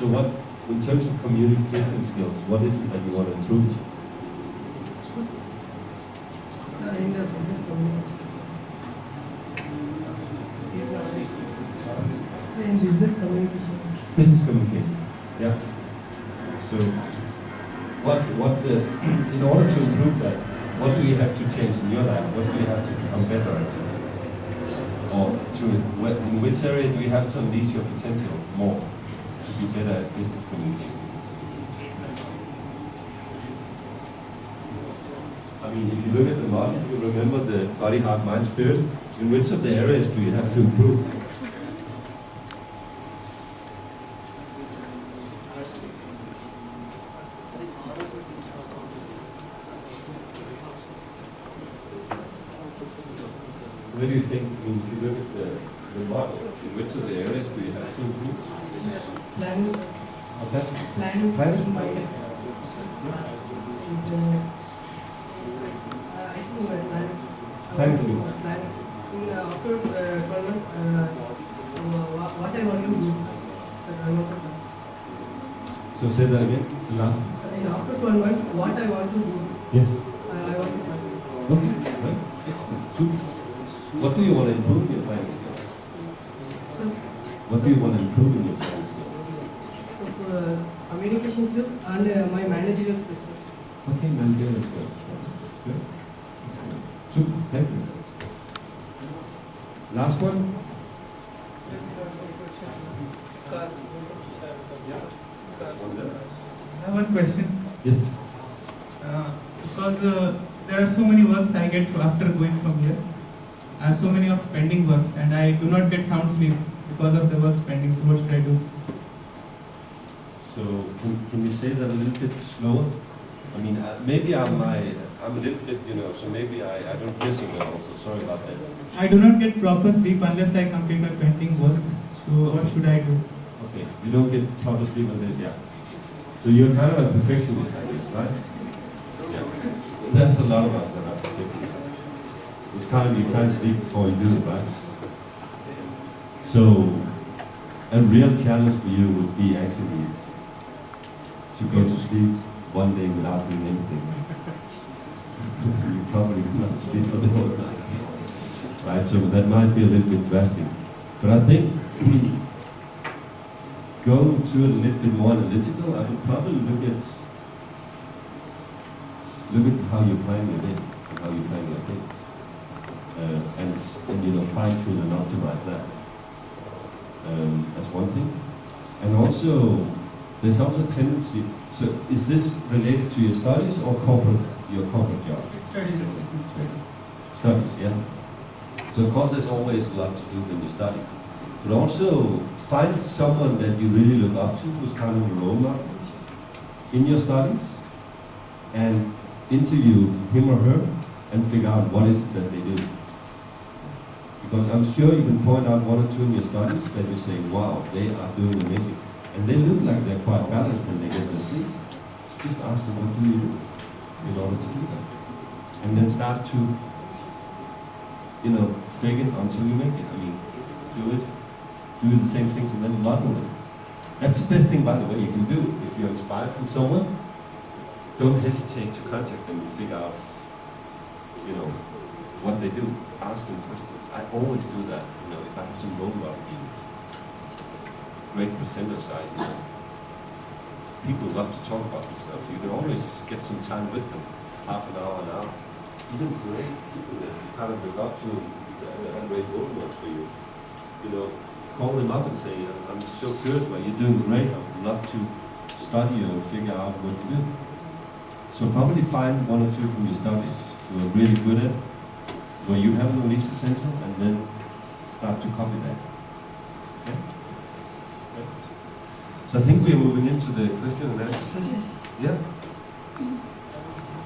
what, in terms of communication skills, what is it that you want to improve? So in the business communication. So in business communication. Business communication. Yeah. So in order to improve that, what do you have to change in your life? What do you have to become better at? Or in which area do you have to unleash your potential more to be better at business communication? I mean, if you look at the model, you remember the body, heart, mind, spirit. In which of the areas do you have to improve? What do you think? I mean, if you look at the model, in which of the areas do you have to improve? Planning. What's that? Planning. Planning? Okay. I think planning. Planning skills. Planning. After 12 months, what I want to do. I'm out of class. So say that again. Last. And after 12 months, what I want to do, Yes. I want to plan. Okay. Right. Excellent. Super. What do you want to improve in your planning skills? So, What do you want to improve in your planning skills? so communication skills and my managerial skills. Okay, managerial skills. Good. Excellent. Super. Thank you. Last one. That's one there. I have one question. Yes. Because there are so many works I get after going from here. I have so many of pending works and I do not get sound sleep because of the works pending. So what should I do? So can you say that a little bit slower? I mean, maybe I'm a little bit, so maybe I don't hear so well also. Sorry about that. I do not get proper sleep unless I complete my pending works. So what should I do? Okay, you don't get proper sleep on it, yeah. So you're kind of a perfectionist, I guess, right? Yeah. There's a lot of us that are perfectionists. It's kind of, you can't sleep before you do it, right? So, a real challenge for you would be actually to go to sleep one day without doing anything. You probably will not sleep for the whole night. Right, so that might be a little bit drastic. But I think go to it a little bit more analytical. I would probably look at how you plan your day, and how you plan your things, and fine tune and optimize that. That's one thing. And also, there's also a tendency. So, is this related to your studies or your corporate job? Studies. Studies, yeah. So of course there's always a lot to do when you study. But also find someone that you really look up to who's kind of a role model in your studies and interview him or her and figure out what is it that they do. Because I'm sure you can point out one or two in your studies that you say, wow, they are doing amazing. And they look like they're quite balanced and they get their sleep. Just ask them, what do you do in order to do that? And then start to fake it until you make it. I mean, do the same things and then model it. That's the best thing, by the way, you can do. If you're inspired from someone, don't hesitate to contact them and figure out, what they do. Ask them questions. I always do that, if I have some role models. Great presenters, people love to talk about themselves. You can always get some time with them, half an hour, an hour. Even great people that you kind of look up to that are great role models for you. Call them up and say, I'm so curious about you're doing great. I would love to study you and figure out what you do. So probably find one or two from your studies who are really good at, where you have no least potential, and then start to copy that. Okay? Okay. So I think we are moving into the question and answer session. Yes. Yeah?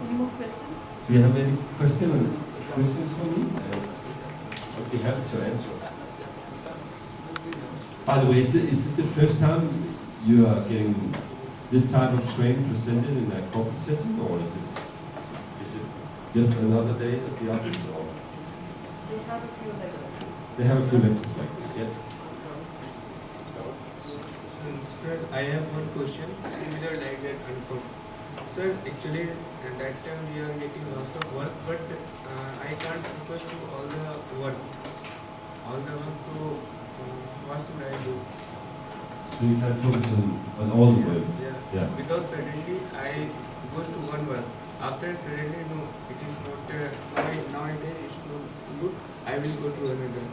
Any more questions? Do you have any questions for me? I'd be happy to answer. By the way, is it the first time you are getting this type of training presented in a corporate setting, or is it just another day at the office? Or They have a few lectures. they have a few lectures like this, yeah? Sir, I have one question, similar like that unfold. Sir, actually, at that time we are getting lots of work, but I can't focus to all the work. So what should I do? So you can focus on all the work. Yeah. Because suddenly I go to one work. After suddenly, no, it is not, nowadays it's not good, I will go to another.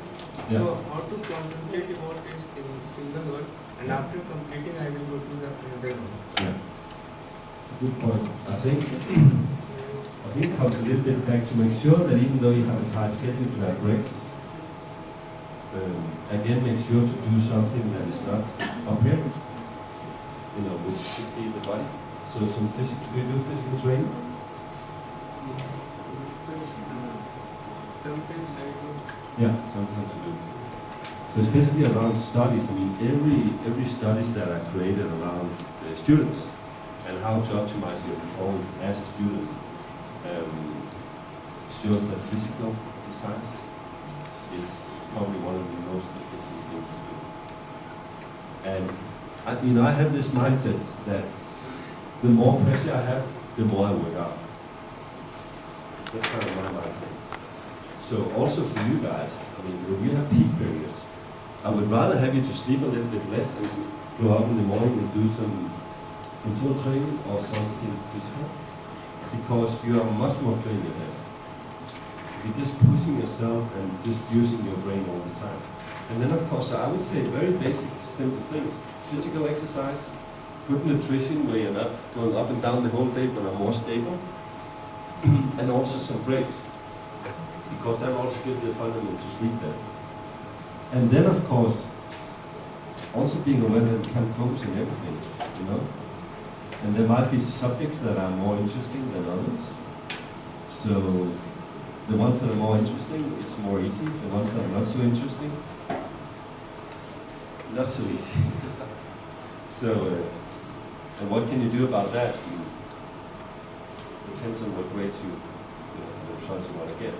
Yeah. So how to concentrate about this in single work, and after completing I will go to the another one. Yeah. Good point. I think it comes a little bit back to make sure that even though you have a tight schedule to have breaks, again make sure to do something that is not appearance, which should be the body. So some physical, do you do physical training? Sometimes I do. Yeah, sometimes you do. So especially around studies, I mean every studies that are created around students and how to optimize your performance as a student shows that physical exercise is probably one of the most efficient things to do. And I have this mindset that the more pressure I have, the more I work out. That's kind of my mindset. So also for you guys, when you have peak periods, I would rather have you to sleep a little bit less and go out in the morning and do some interval training or something physical, because you are much more clear in your head. You're just pushing yourself and just using your brain all the time. And then of course, I would say very basic, simple things. Physical exercise, good nutrition where you're not going up and down the whole day but are more stable, and also some breaks, because that also gives the fundament to sleep better. And then of course, also being aware that you can't focus on everything, And there might be subjects that are more interesting than others. So the ones that are more interesting, it's more easy. The ones that are not so interesting, not so easy. So, and what can you do about that? Depends on what grades you want to get.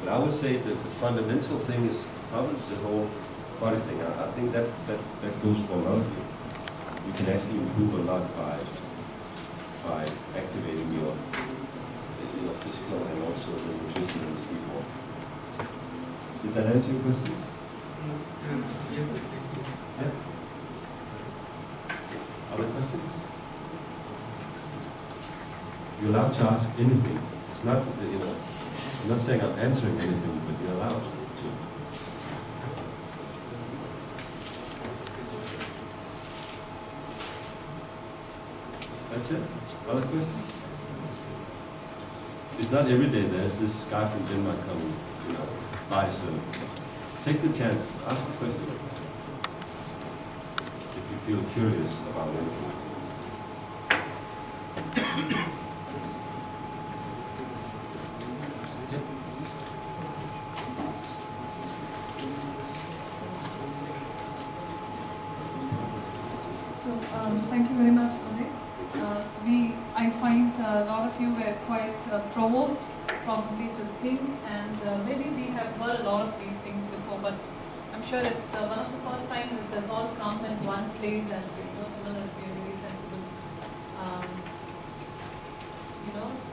But I would say that the fundamental thing is probably the whole body thing. I think that goes for a lot of you. You can actually improve a lot by activating your physical and also the nutrition and sleep more. Did that answer your question? Yes, thank you. Yeah. Other questions? You're allowed to ask anything. It's not, I'm not saying I'm answering anything, but you're allowed to. That's it. Other questions? It's not every day there's this guy from Denmark coming, by, so take the chance, ask a question. If you feel curious about anything. So thank you very much, Oley. I find a lot of you were quite provoked probably to think, and maybe we have heard a lot of these things before, but I'm sure it's one of the first times it has all come in one place, and someone has been really sensible,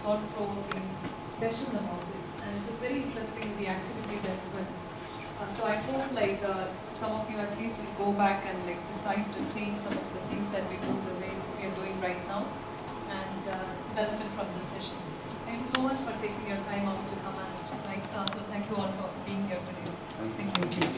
thought-provoking session about it, and it was very interesting with the activities as well. So I hope some of you at least will go back and decide to change some of the things that we do the way we are doing right now, and benefit from this session. Thank you so much for taking your time out to come and so thank you all for being here today. Thank you.